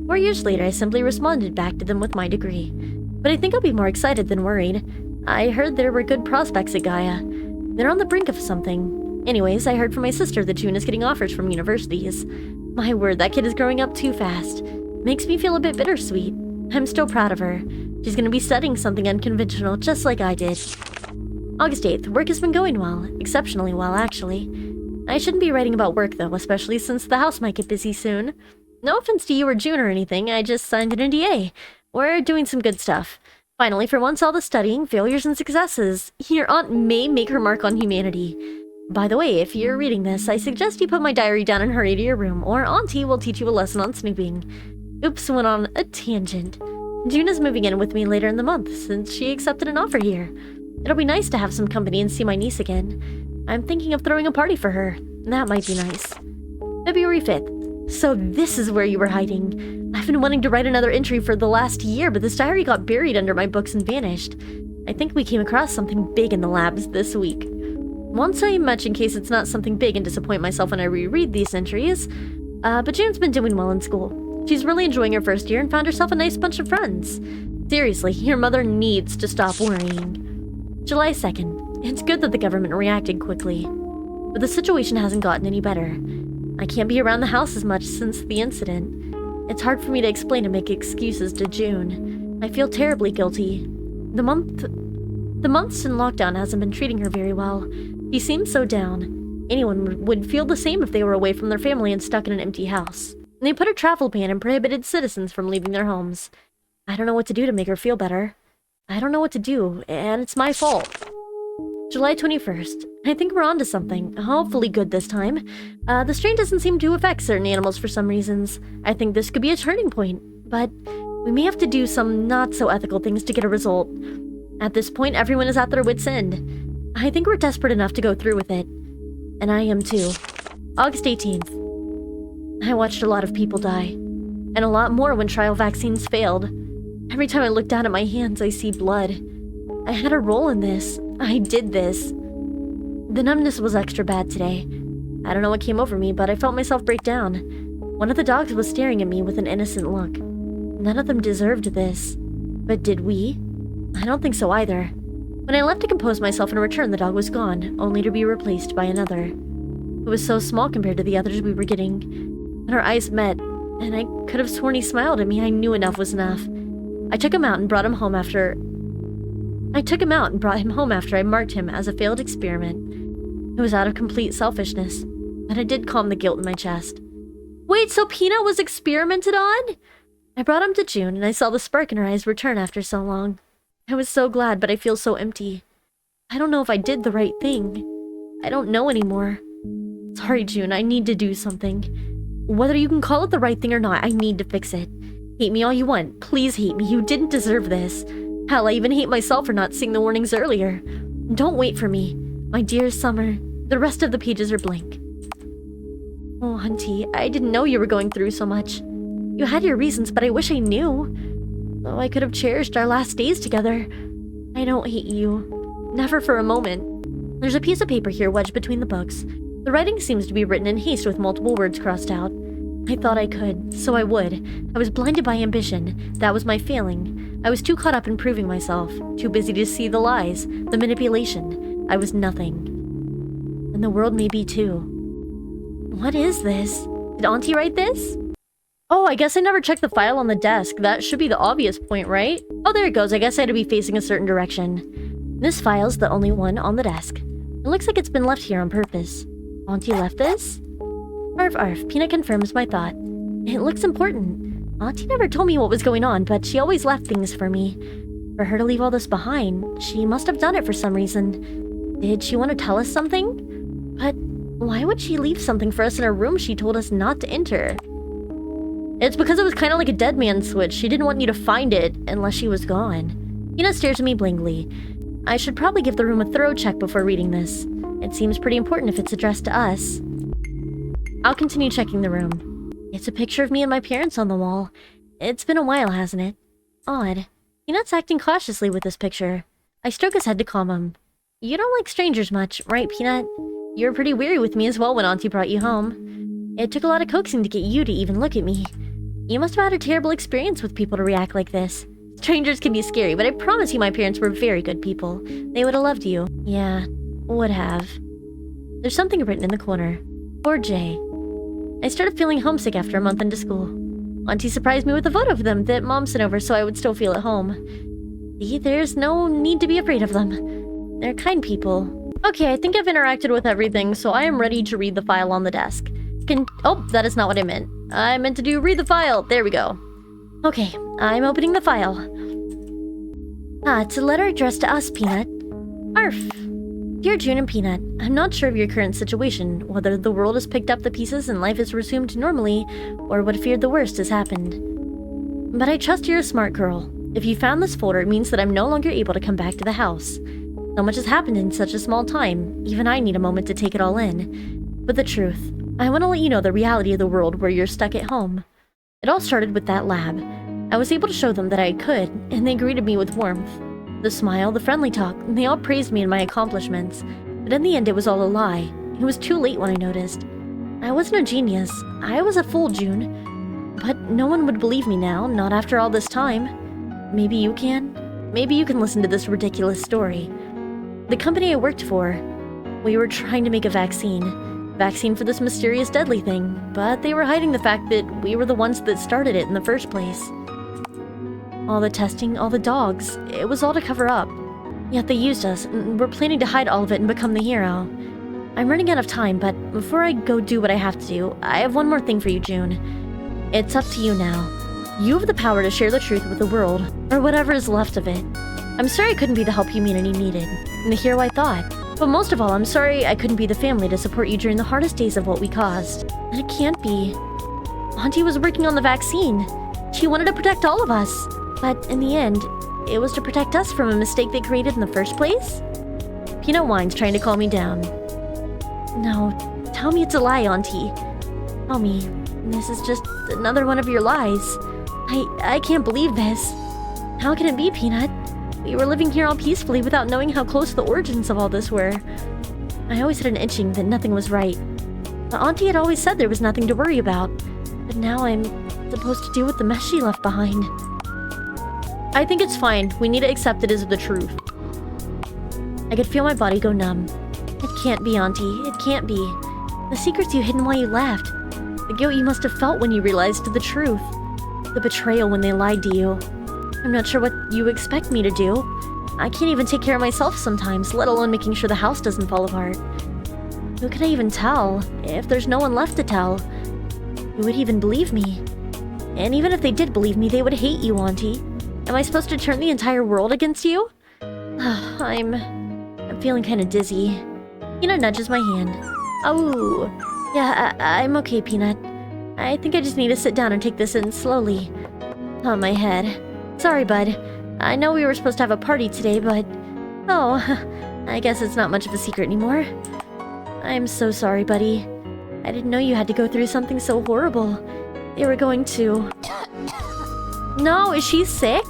4 years later, I simply responded back to them with my degree. But I think I'll be more excited than worried. I heard there were good prospects at Gaia. They're on the brink of something. Anyways, I heard from my sister that June is getting offers from universities. My word, that kid is growing up too fast. Makes me feel a bit bittersweet. I'm still proud of her. She's gonna be studying something unconventional, just like I did. August 8th, work has been going well. Exceptionally well, actually. I shouldn't be writing about work, though, especially since the house might get busy soon. No offense to you or June or anything, I just signed an NDA. We're doing some good stuff. Finally, for once, all the studying, failures, and successes. Your aunt may make her mark on humanity. By the way, if you're reading this, I suggest you put my diary down and hurry to your room, or Auntie will teach you a lesson on snooping. Oops, went on a tangent. June is moving in with me later in the month, since she accepted an offer here. It'll be nice to have some company and see my niece again. I'm thinking of throwing a party for her. That might be nice. February 5th. So this is where you were hiding. I've been wanting to write another entry for the last year, but this diary got buried under my books and vanished. I think we came across something big in the labs this week. Won't say much in case it's not something big and disappoint myself when I reread these entries. But June's been doing well in school. She's really enjoying her first year and found herself a nice bunch of friends. Seriously, your mother needs to stop worrying. July 2nd. It's good that the government reacted quickly. But the situation hasn't gotten any better. I can't be around the house as much since the incident. It's hard for me to explain and make excuses to June. I feel terribly guilty. The months in lockdown hasn't been treating her very well. She seems so down. Anyone would feel the same if they were away from their family and stuck in an empty house. They put a travel ban and prohibited citizens from leaving their homes. I don't know what to do to make her feel better. I don't know what to do, and it's my fault. July 21st. I think we're onto something. Hopefully good this time. The strain doesn't seem to affect certain animals for some reasons. I think this could be a turning point, but we may have to do some not-so-ethical things to get a result. At this point, everyone is at their wits' end. I think we're desperate enough to go through with it. And I am too. August 18th. I watched a lot of people die. And a lot more when trial vaccines failed. Every time I look down at my hands, I see blood. I had a role in this. I did this. The numbness was extra bad today. I don't know what came over me, but I felt myself break down. One of the dogs was staring at me with an innocent look. None of them deserved this. But did we? I don't think so either. When I left to compose myself and return, the dog was gone, only to be replaced by another. It was so small compared to the others we were getting. When our eyes met, and I could have sworn he smiled at me, I knew enough was enough. I took him out and brought him home after I marked him as a failed experiment. It was out of complete selfishness, but it did calm the guilt in my chest. Wait, so Peanut was experimented on? I brought him to June, and I saw the spark in her eyes return after so long. I was so glad, but I feel so empty. I don't know if I did the right thing. I don't know anymore. Sorry, June, I need to do something. Whether you can call it the right thing or not, I need to fix it. Hate me all you want. Please hate me. You didn't deserve this. Hell, I even hate myself for not seeing the warnings earlier. Don't wait for me. My dear Summer, the rest of the pages are blank. Oh, Hunty, I didn't know you were going through so much. You had your reasons, but I wish I knew. Oh, I could have cherished our last days together. I don't hate you. Never for a moment. There's a piece of paper here wedged between the books. The writing seems to be written in haste with multiple words crossed out. I thought I could, so I would. I was blinded by ambition. That was my failing. I was too caught up in proving myself, too busy to see the lies, the manipulation. I was nothing. And the world may be too. What is this? Did Auntie write this? Oh, I guess I never checked the file on the desk. That should be the obvious point, right? Oh, there it goes. I guess I had to be facing a certain direction. This file's the only one on the desk. It looks like it's been left here on purpose. Auntie left this? Arf arf, Peanut confirms my thought. It looks important. Auntie never told me what was going on, but she always left things for me. For her to leave all this behind, she must have done it for some reason. Did she want to tell us something? But why would she leave something for us in a room she told us not to enter? It's because it was kind of like a dead man switch. She didn't want you to find it unless she was gone. Peanut stares at me blankly. I should probably give the room a thorough check before reading this. It seems pretty important if it's addressed to us. I'll continue checking the room. It's a picture of me and my parents on the wall. It's been a while, hasn't it? Odd. Peanut's acting cautiously with this picture. I stroke his head to calm him. You don't like strangers much, right, Peanut? You were pretty weary with me as well when Auntie brought you home. It took a lot of coaxing to get you to even look at me. You must have had a terrible experience with people to react like this. Strangers can be scary, but I promise you my parents were very good people. They would have loved you. Yeah, would have. There's something written in the corner. Poor Jay. I started feeling homesick after a month into school. Auntie surprised me with a photo of them that Mom sent over so I would still feel at home. See, there's no need to be afraid of them. They're kind people. Okay, I think I've interacted with everything, so I am ready to read the file on the desk. Oh, that is not what I meant. I meant to do read the file. There we go. Okay, I'm opening the file. It's a letter addressed to us, Peanut. Arf. Dear June and Peanut, I'm not sure of your current situation, whether the world has picked up the pieces and life has resumed normally, or what feared the worst has happened. But I trust you're a smart girl. If you found this folder, it means that I'm no longer able to come back to the house. So much has happened in such a small time, even I need a moment to take it all in. But the truth, I want to let you know the reality of the world where you're stuck at home. It all started with that lab. I was able to show them that I could, and they greeted me with warmth. The smile, the friendly talk, they all praised me and my accomplishments. But in the end, it was all a lie. It was too late when I noticed. I wasn't a genius. I was a fool, June. But no one would believe me now, not after all this time. Maybe you can? Maybe you can listen to this ridiculous story. The company I worked for, we were trying to make a vaccine for this mysterious deadly thing, but they were hiding the fact that we were the ones that started it in the first place. All the testing, all the dogs, it was all to cover up. Yet they used us, and we're planning to hide all of it and become the hero. I'm running out of time, but before I go do what I have to do, I have one more thing for you, June. It's up to you now. You have the power to share the truth with the world, or whatever is left of it. I'm sorry I couldn't be the help you mean and you needed, and the hero I thought. But most of all, I'm sorry I couldn't be the family to support you during the hardest days of what we caused. And it can't be. Auntie was working on the vaccine. She wanted to protect all of us. But in the end, it was to protect us from a mistake they created in the first place? Peanut whines, trying to calm me down. No, tell me it's a lie, Auntie. Tell me, this is just another one of your lies. I can't believe this. How can it be, Peanut? We were living here all peacefully without knowing how close the origins of all this were. I always had an itching that nothing was right. But Auntie had always said there was nothing to worry about. But now I'm supposed to deal with the mess she left behind. I think it's fine. We need to accept it as the truth. I could feel my body go numb. It can't be, Auntie. It can't be. The secrets you hidden while you left. The guilt you must have felt when you realized the truth. The betrayal when they lied to you. I'm not sure what you expect me to do. I can't even take care of myself sometimes, let alone making sure the house doesn't fall apart. Who could I even tell, if there's no one left to tell? Who would even believe me? And even if they did believe me, they would hate you, Auntie. Am I supposed to turn the entire world against you? I'm feeling kind of dizzy. Peanut nudges my hand. Oh, yeah, I'm okay, Peanut. I think I just need to sit down and take this in slowly. Oh, my head. Sorry, bud. I know we were supposed to have a party today, but... Oh, I guess it's not much of a secret anymore. I'm so sorry, buddy. I didn't know you had to go through something so horrible. They were going to... No, is she sick?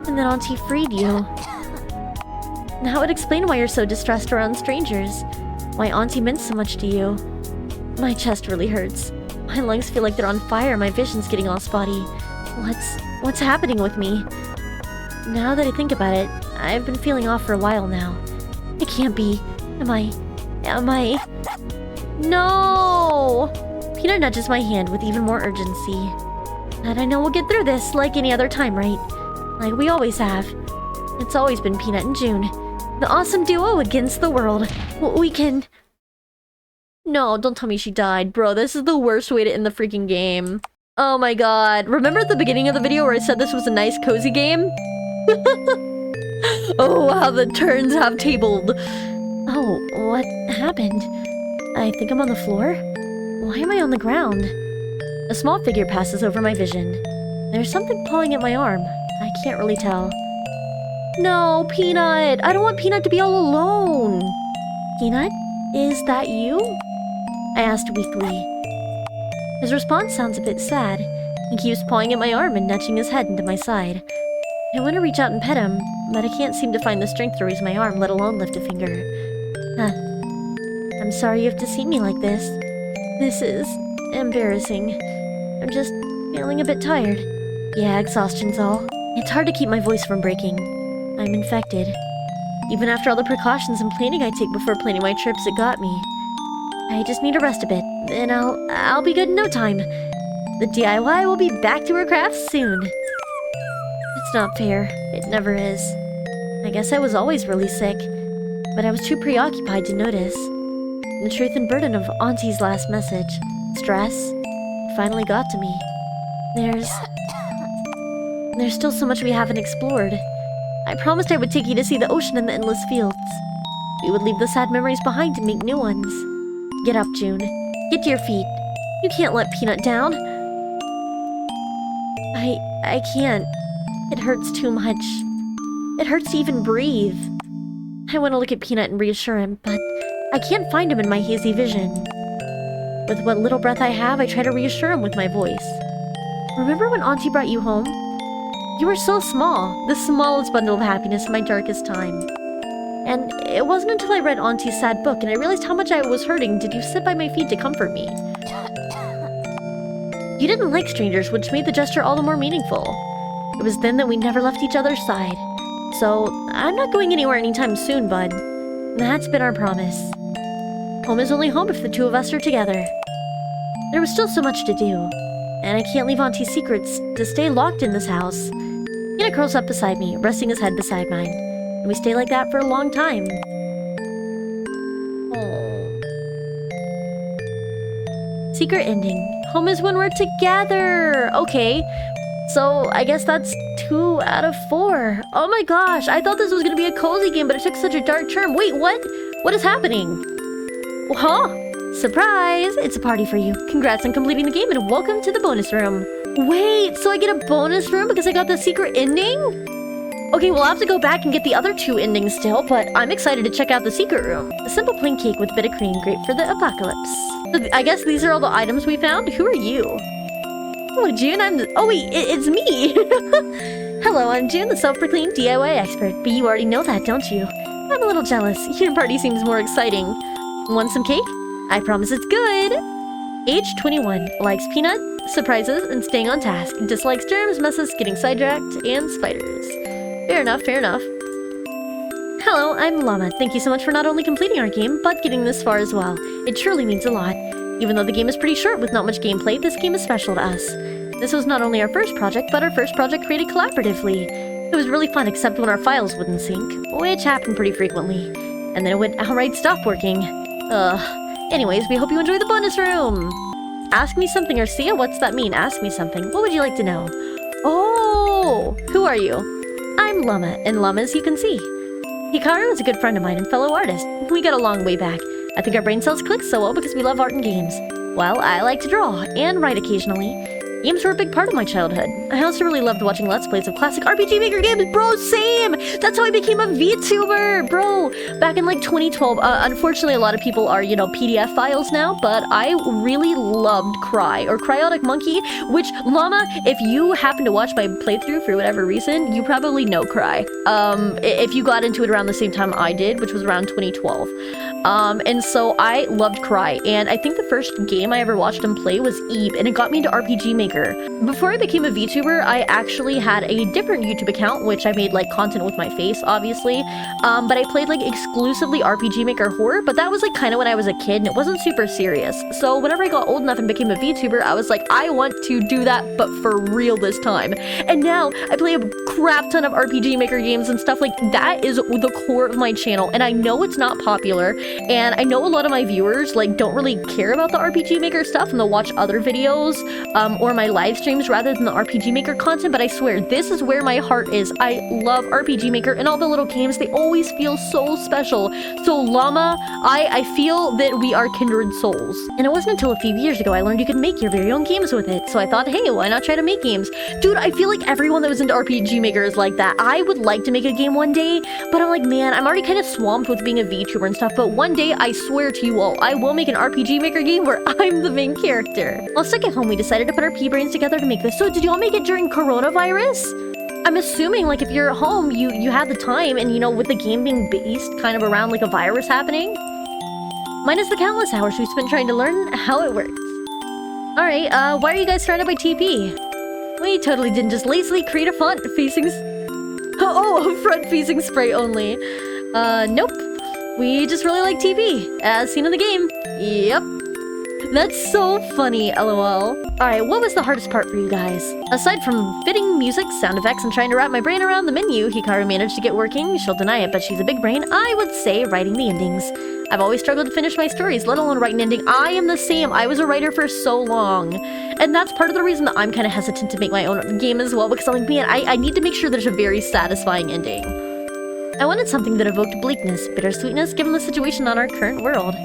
And then Auntie freed you. That would explain why you're so distressed around strangers. Why Auntie meant so much to you. My chest really hurts. My lungs feel like they're on fire, my vision's getting all spotty. What's happening with me? Now that I think about it, I've been feeling off for a while now. It can't be. Am I... No! Peanut nudges my hand with even more urgency. And I know we'll get through this like any other time, right? Like we always have. It's always been Peanut and June. The awesome duo against the world. We can... No, don't tell me she died. Bro, this is the worst way to end the freaking game. Oh my god. Remember at the beginning of the video where I said this was a nice, cozy game? Oh, how the turns have tabled. Oh, what happened? I think I'm on the floor? Why am I on the ground? A small figure passes over my vision. There's something pulling at my arm. I can't really tell. No, Peanut! I don't want Peanut to be all alone! Peanut? Is that you? I asked weakly. His response sounds a bit sad. He keeps pawing at my arm and nudging his head into my side. I want to reach out and pet him, but I can't seem to find the strength to raise my arm, let alone lift a finger. I'm sorry you have to see me like this. This is embarrassing. I'm just feeling a bit tired. Yeah, exhaustion's all. It's hard to keep my voice from breaking. I'm infected. Even after all the precautions and planning I take before planning my trips, it got me. I just need to rest a bit, and I'll be good in no time. The DIY will be back to her crafts soon. It's not fair. It never is. I guess I was always really sick, but I was too preoccupied to notice. The truth and burden of Auntie's last message, stress, finally got to me. There's still so much we haven't explored. I promised I would take you to see the ocean and the endless fields. We would leave the sad memories behind to make new ones. Get up, June. Get to your feet. You can't let Peanut down. I can't. It hurts too much. It hurts to even breathe. I want to look at Peanut and reassure him, but I can't find him in my hazy vision. With what little breath I have, I try to reassure him with my voice. Remember when Auntie brought you home? You were so small, the smallest bundle of happiness in my darkest time. And it wasn't until I read Auntie's sad book and I realized how much I was hurting did you sit by my feet to comfort me. You didn't like strangers, which made the gesture all the more meaningful. It was then that we never left each other's side. So, I'm not going anywhere anytime soon, bud. That's been our promise. Home is only home if the two of us are together. There was still so much to do, and I can't leave Auntie's secrets to stay locked in this house. Peanut curls up beside me, resting his head beside mine, and we stay like that for a long time. Oh. Secret ending. Home is when we're together! Okay, so I guess that's 2 out of 4. Oh my gosh, I thought this was gonna be a cozy game, but it took such a dark turn. Wait, what? What is happening? Huh? Surprise! It's a party for you. Congrats on completing the game and welcome to the bonus room. Wait, so I get a bonus room because I got the secret ending? Okay, we'll have to go back and get the other 2 endings still, but I'm excited to check out the secret room. A simple plain cake with a bit of cream, great for the apocalypse. So I guess these are all the items we found? Who are you? Oh, June, oh wait, it's me! Hello, I'm June, the self-proclaimed DIY expert, but you already know that, don't you? I'm a little jealous. Your party seems more exciting. Want some cake? I promise it's good! Age 21, likes peanut, surprises, and staying on task. Dislikes germs, messes, getting sidetracked, and spiders. Fair enough, fair enough. Hello, I'm Llama. Thank you so much for not only completing our game, but getting this far as well. It truly means a lot. Even though the game is pretty short with not much gameplay, this game is special to us. This was not only our first project, but our first project created collaboratively. It was really fun except when our files wouldn't sync, which happened pretty frequently. And then it would outright stop working. Anyways, we hope you enjoy the bonus room! Ask me something, Arcia? What's that mean? Ask me something. What would you like to know? Oh! Who are you? I'm Llama, and Llama as you can see. Hikaru is a good friend of mine and fellow artist. We got along way back. I think our brain cells click so well because we love art and games. Well, I like to draw, and write occasionally. Games were a big part of my childhood. I also really loved watching Let's Plays of classic RPG Maker games. Bro, same! That's how I became a VTuber! Bro, back in like 2012. Unfortunately, a lot of people are, PDF files now, but I really loved Cry, or Cryotic Monkey, which, Llama, if you happen to watch my playthrough for whatever reason, you probably know Cry. If you got into it around the same time I did, which was around 2012. And so I loved Cry, and I think the first game I ever watched him play was Eve, and it got me into RPG Maker. Before I became a VTuber, I actually had a different YouTube account, which I made like content with my face, obviously, but I played like exclusively RPG Maker horror, but that was like kind of when I was a kid, and it wasn't super serious. So whenever I got old enough and became a VTuber, I was like, I want to do that, but for real this time. And now I play a crap ton of RPG Maker games and stuff like that is the core of my channel, and I know it's not popular, and I know a lot of my viewers like don't really care about the RPG Maker stuff, and they'll watch other videos or my live streams rather than the RPG Maker content, but I swear this is where my heart is. I love RPG Maker, and all the little games, they always feel so special. So Llama, I feel that we are kindred souls. And it wasn't until a few years ago I learned you could make your very own games with it, so I thought, hey, why not try to make games? Dude, I feel like everyone that was into RPG Maker is like that. I would like to make a game one day, but I'm like, man, I'm already kind of swamped with being a VTuber and stuff, but one day, I swear to you all, I will make an RPG Maker game where I'm the main character. While stuck at home, we decided to put our pea-brains together to make this. So did y'all make it during coronavirus? I'm assuming, like, if you're at home, you had the time, and, with the game being based kind of around, like, a virus happening. Minus the countless hours we spent trying to learn how it works. Alright, why are you guys surrounded by TP? We totally didn't just lazily create a front-facing spray only. Nope. We just really like TP, as seen in the game. Yep. That's so funny, lol. Alright, what was the hardest part for you guys? Aside from fitting music, sound effects, and trying to wrap my brain around the menu Hikaru managed to get working, she'll deny it, but she's a big brain, I would say writing the endings. I've always struggled to finish my stories, let alone write an ending. I am the same. I was a writer for so long. And that's part of the reason that I'm kind of hesitant to make my own game as well, because I'm like, man, I need to make sure there's a very satisfying ending. I wanted something that evoked bleakness, bittersweetness, given the situation on our current world.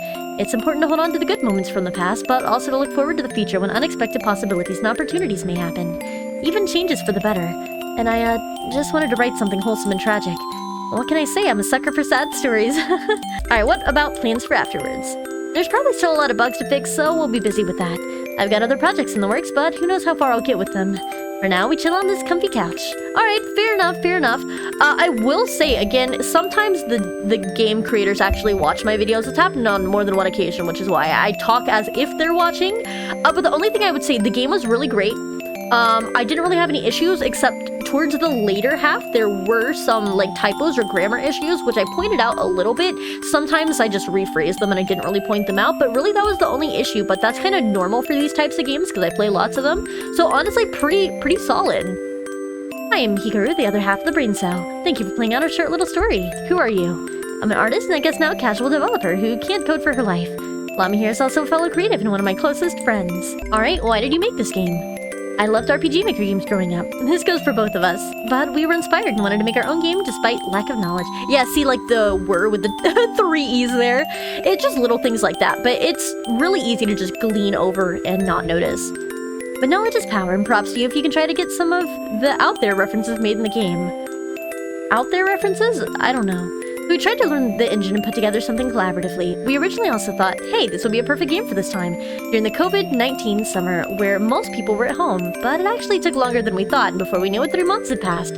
It's important to hold on to the good moments from the past, but also to look forward to the future when unexpected possibilities and opportunities may happen. Even changes for the better. And I, just wanted to write something wholesome and tragic. What can I say? I'm a sucker for sad stories. Alright, what about plans for afterwards? There's probably still a lot of bugs to fix, so we'll be busy with that. I've got other projects in the works, but who knows how far I'll get with them. For now, we chill on this comfy couch. Alright, fair enough, fair enough. I will say, again, sometimes the game creators actually watch my videos. It's happened on more than one occasion, which is why I talk as if they're watching. But the only thing I would say, the game was really great. I didn't really have any issues, except towards the later half, there were some, like, typos or grammar issues, which I pointed out a little bit. Sometimes I just rephrased them and I didn't really point them out, but really that was the only issue. But that's kind of normal for these types of games, because I play lots of them. So honestly, pretty solid. I am Hikaru, the other half of the brain cell. Thank you for playing out our short little story. Who are you? I'm an artist and I guess now a casual developer who can't code for her life. Llama here is also a fellow creative and one of my closest friends. Alright, why did you make this game? I loved RPG Maker games growing up. This goes for both of us. But we were inspired and wanted to make our own game despite lack of knowledge. Yeah, see, like the "were" with the 3 E's there. It's just little things like that, but it's really easy to just glean over and not notice. But knowledge is power, and props to you if you can try to get some of the out there references made in the game. Out there references? I don't know. We tried to learn the engine and put together something collaboratively. We originally also thought, hey, this would be a perfect game for this time, during the COVID-19 summer, where most people were at home, but it actually took longer than we thought, and before we knew it, 3 months had passed.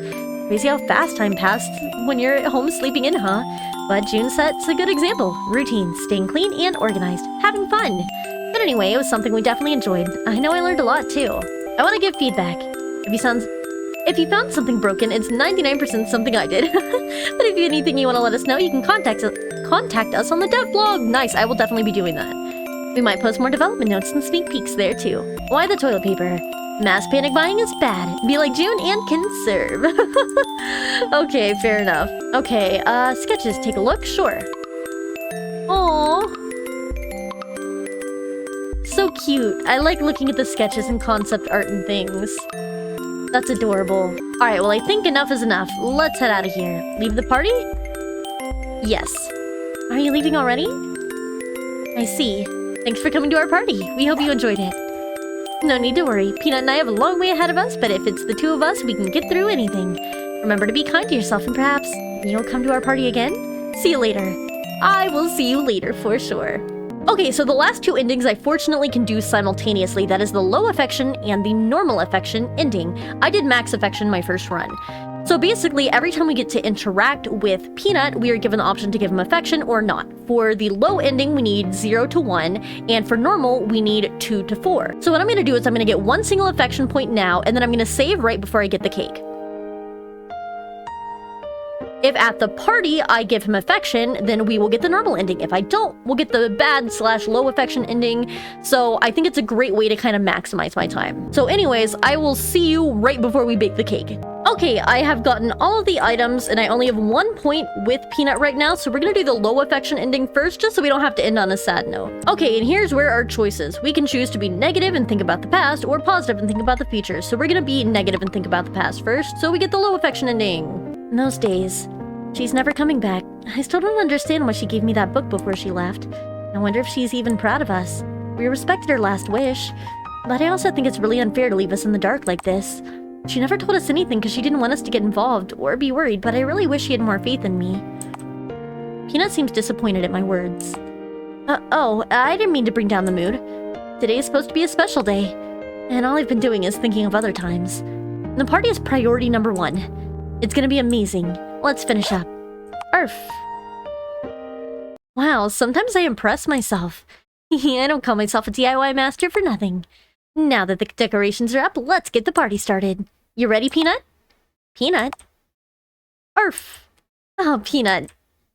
Crazy how fast time passed when you're at home sleeping in, huh? But June sets a good example. Routines, staying clean and organized, having fun. But anyway, it was something we definitely enjoyed. I know I learned a lot, too. I want to give feedback. If you found something broken, it's 99% something I did. But if you have anything you want to let us know, you can contact us on the dev blog. Nice, I will definitely be doing that. We might post more development notes and sneak peeks there too. Why the toilet paper? Mass panic buying is bad. Be like June and conserve. Okay, fair enough. Okay, sketches, take a look? Sure. Aww. So cute. I like looking at the sketches and concept art and things. That's adorable. Alright, well I think enough is enough. Let's head out of here. Leave the party? Yes. Are you leaving already? I see. Thanks for coming to our party. We hope you enjoyed it. No need to worry. Peanut and I have a long way ahead of us, but if it's the two of us, we can get through anything. Remember to be kind to yourself and perhaps you'll come to our party again? See you later. I will see you later for sure. Okay, so the last two endings I fortunately can do simultaneously. That is the low affection and the normal affection ending. I did max affection my first run. So basically, every time we get to interact with Peanut, we are given the option to give him affection or not. For the low ending, we need 0 to 1, and for normal, we need 2 to 4. So what I'm going to do is I'm going to get one single affection point now, and then I'm going to save right before I get the cake. If at the party I give him affection, then we will get the normal ending. If I don't, we'll get the bad/low affection ending. So I think it's a great way to kind of maximize my time. So anyways, I will see you right before we bake the cake. Okay, I have gotten all of the items and I only have 1 point with Peanut right now. So we're gonna do the low affection ending first, just so we don't have to end on a sad note. Okay, and here's where our choices. We can choose to be negative and think about the past, or positive and think about the future. So we're gonna be negative and think about the past first, so we get the low affection ending. In those days, she's never coming back. I still don't understand why she gave me that book before she left. I wonder if she's even proud of us. We respected her last wish, but I also think it's really unfair to leave us in the dark like this. She never told us anything because she didn't want us to get involved or be worried, but I really wish she had more faith in me. Peanut seems disappointed at my words. Oh, I didn't mean to bring down the mood. Today is supposed to be a special day, and all I've been doing is thinking of other times. The party is priority number 1. It's gonna be amazing. Let's finish up. Arf. Wow, sometimes I impress myself. I don't call myself a DIY master for nothing. Now that the decorations are up, let's get the party started. You ready, Peanut? Peanut? Arf. Oh, Peanut.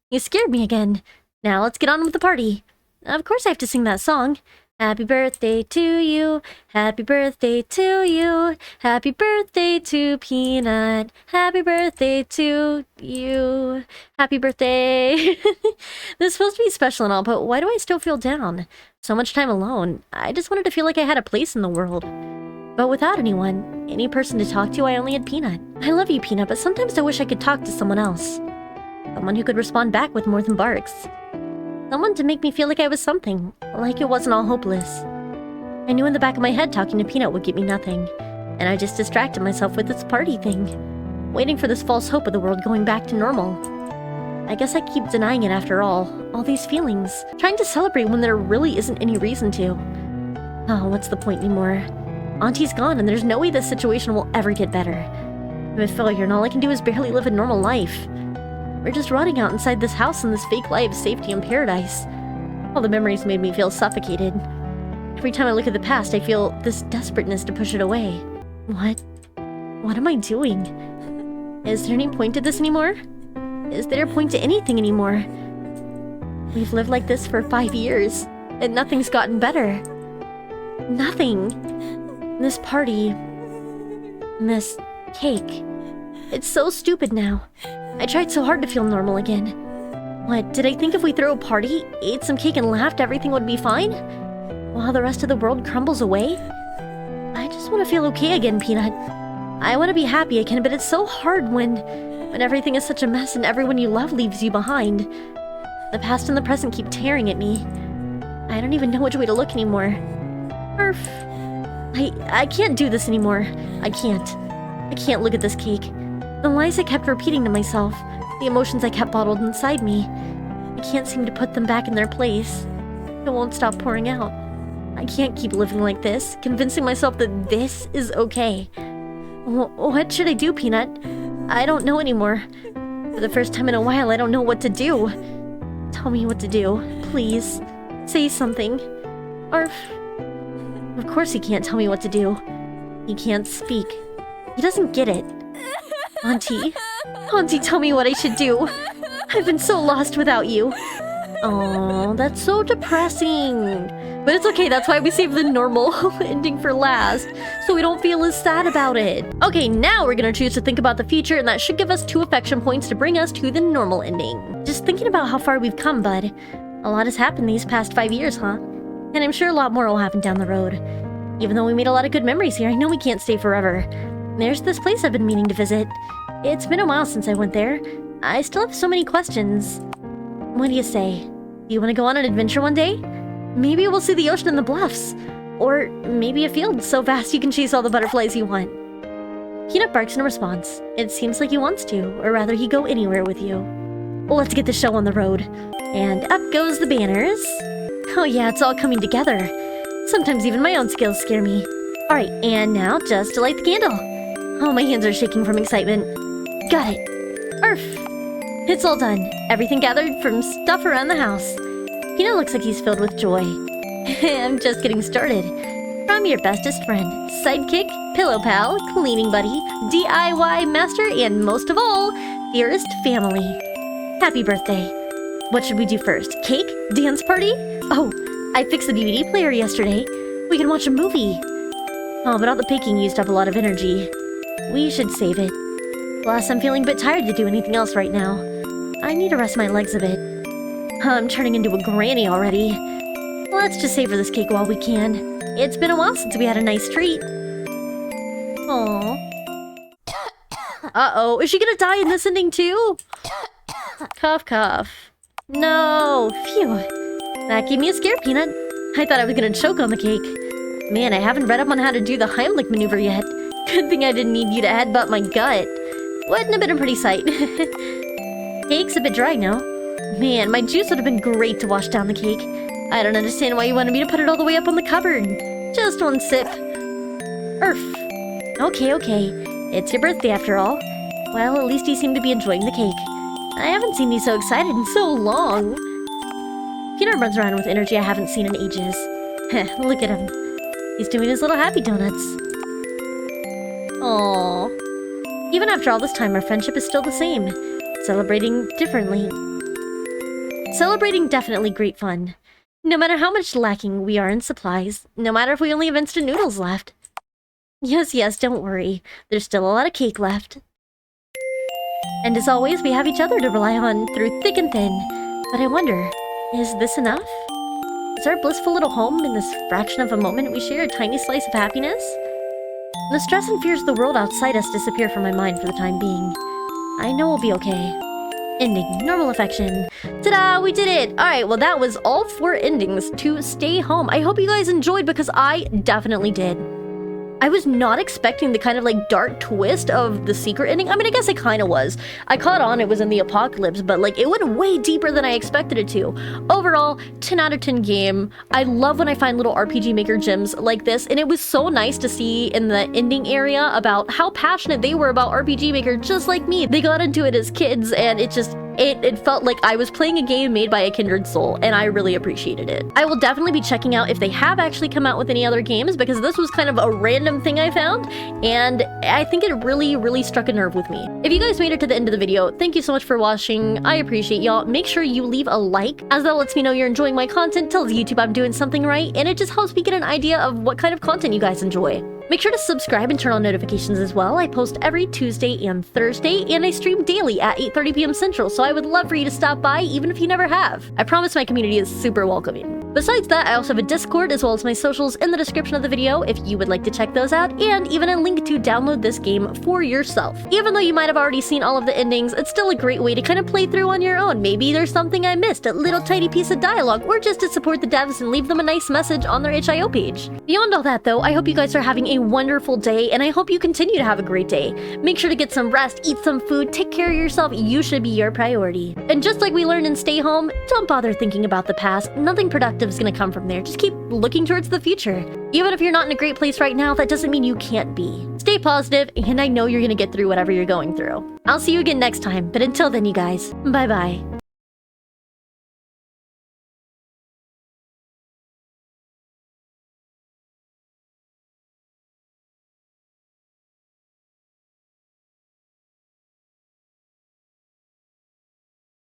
You scared me again. Now let's get on with the party. Of course I have to sing that song. Happy birthday to you, happy birthday to you, happy birthday to Peanut, happy birthday to you, happy birthday. This is supposed to be special and all, but why do I still feel down? So much time alone. I just wanted to feel like I had a place in the world. But without anyone, any person to talk to, I only had Peanut. I love you, Peanut, but sometimes I wish I could talk to someone else. Someone who could respond back with more than barks. Someone to make me feel like I was something, like it wasn't all hopeless. I knew in the back of my head talking to Peanut would get me nothing, and I just distracted myself with this party thing, waiting for this false hope of the world going back to normal. I guess I keep denying it after all these feelings, trying to celebrate when there really isn't any reason to. Oh, what's the point anymore? Auntie's gone and there's no way this situation will ever get better. I'm a failure and all I can do is barely live a normal life. We're just rotting out inside this house in this fake life of safety and paradise. All the memories made me feel suffocated. Every time I look at the past, I feel this desperateness to push it away. What am I doing? Is there any point to this anymore? Is there a point to anything anymore? We've lived like this for 5 years, and nothing's gotten better. Nothing. This party, and this cake, it's so stupid now. I tried so hard to feel normal again. What, did I think if we threw a party, ate some cake and laughed, everything would be fine? While the rest of the world crumbles away? I just want to feel okay again, Peanut. I want to be happy again, but it's so hard when everything is such a mess and everyone you love leaves you behind. The past and the present keep tearing at me. I don't even know which way to look anymore. Arf. I can't do this anymore. I can't look at this cake. The lies I kept repeating to myself, the emotions I kept bottled inside me, I can't seem to put them back in their place. It won't stop pouring out. I can't keep living like this, convincing myself that this is okay. What should I do, Peanut? I don't know anymore. For the first time in a while, I don't know what to do. Tell me what to do, please. Say something. Arf. Of course he can't tell me what to do. He can't speak. He doesn't get it. Auntie. Auntie, tell me what I should do. I've been so lost without you. Oh, that's so depressing. But it's okay, that's why we saved the normal ending for last, so we don't feel as sad about it. Okay, now we're gonna choose to think about the future, and that should give us 2 affection points to bring us to the normal ending. Just thinking about how far we've come, bud. A lot has happened these past 5 years, huh? And I'm sure a lot more will happen down the road. Even though we made a lot of good memories here, I know we can't stay forever. There's this place I've been meaning to visit. It's been a while since I went there. I still have so many questions. What do you say? Do you want to go on an adventure one day? Maybe we'll see the ocean and the bluffs. Or maybe a field so vast you can chase all the butterflies you want. Peanut barks in response. It seems like he wants to, or rather he'd go anywhere with you. Well, let's get the show on the road. And up goes the banners. Oh yeah, it's all coming together. Sometimes even my own skills scare me. Alright, and now just to light the candle. Oh, my hands are shaking from excitement. Got it. Arf! It's all done. Everything gathered from stuff around the house. Peanut looks like he's filled with joy. I'm just getting started. From your bestest friend, sidekick, pillow pal, cleaning buddy, DIY master, and most of all, dearest family. Happy birthday. What should we do first? Cake? Dance party? Oh, I fixed the DVD player yesterday. We can watch a movie. Oh, but all the baking used up a lot of energy. We should save it. Plus, I'm feeling a bit tired to do anything else right now. I need to rest my legs a bit. I'm turning into a granny already. Let's just savor this cake while we can. It's been a while since we had a nice treat. Aww. Uh-oh, is she gonna die in this ending too? Cough, cough. No, phew. That gave me a scare, Peanut. I thought I was gonna choke on the cake. Man, I haven't read up on how to do the Heimlich maneuver yet. Good thing I didn't need you to headbutt my gut. Wouldn't have been a pretty sight. Cake's a bit dry now. Man, my juice would have been great to wash down the cake. I don't understand why you wanted me to put it all the way up on the cupboard. Just one sip. Okay, okay. It's your birthday after all. Well, at least you seem to be enjoying the cake. I haven't seen you so excited in so long. Peanut runs around with energy I haven't seen in ages. Heh, look at him. He's doing his little happy donuts. Aww. Even after all this time, our friendship is still the same. Celebrating differently. Celebrating definitely great fun. No matter how much lacking we are in supplies, no matter if we only have instant noodles left. Yes, don't worry. There's still a lot of cake left. And as always, we have each other to rely on through thick and thin. But I wonder, is this enough? Is our blissful little home in this fraction of a moment we share a tiny slice of happiness? The stress and fears of the world outside us disappear from my mind for the time being. I know we'll be okay. Ending. Normal affection. Ta-da! We did it! Alright, well that was all 4 endings to Stay Home. I hope you guys enjoyed because I definitely did. I was not expecting the kind of like dark twist of the secret ending. I mean, I guess it kind of was. I caught on it was in the apocalypse, but like it went way deeper than I expected it to. Overall, 10 out of 10 game. I love when I find little RPG Maker gems like this, and it was so nice to see in the ending area about how passionate they were about RPG Maker just like me. They got into it as kids, and it felt like I was playing a game made by a kindred soul, and I really appreciated it. I will definitely be checking out if they have actually come out with any other games, because this was kind of a random thing I found, and I think it really struck a nerve with me. If you guys made it to the end of the video, thank you so much for watching. I appreciate y'all. Make sure you leave a like, as that lets me know you're enjoying my content, tells YouTube I'm doing something right, and it just helps me get an idea of what kind of content you guys enjoy. Make sure to subscribe and turn on notifications as well. I post every Tuesday and Thursday, and I stream daily at 8:30 p.m. Central, so I would love for you to stop by even if you never have. I promise my community is super welcoming. Besides that, I also have a Discord as well as my socials in the description of the video if you would like to check those out, and even a link to download this game for yourself. Even though you might have already seen all of the endings, it's still a great way to kind of play through on your own. Maybe there's something I missed, a little tiny piece of dialogue, or just to support the devs and leave them a nice message on their itchio page. Beyond all that though, I hope you guys are having a wonderful day, and I hope you continue to have a great day. Make sure to get some rest, eat some food, take care of yourself. You should be your priority. And just like we learned in Stay Home, don't bother thinking about the past. Nothing productive is gonna come from there. Just keep looking towards the future. Even if you're not in a great place right now, that doesn't mean you can't be. Stay positive, and I know you're gonna get through whatever you're going through. I'll see you again next time, but until then, you guys, bye-bye.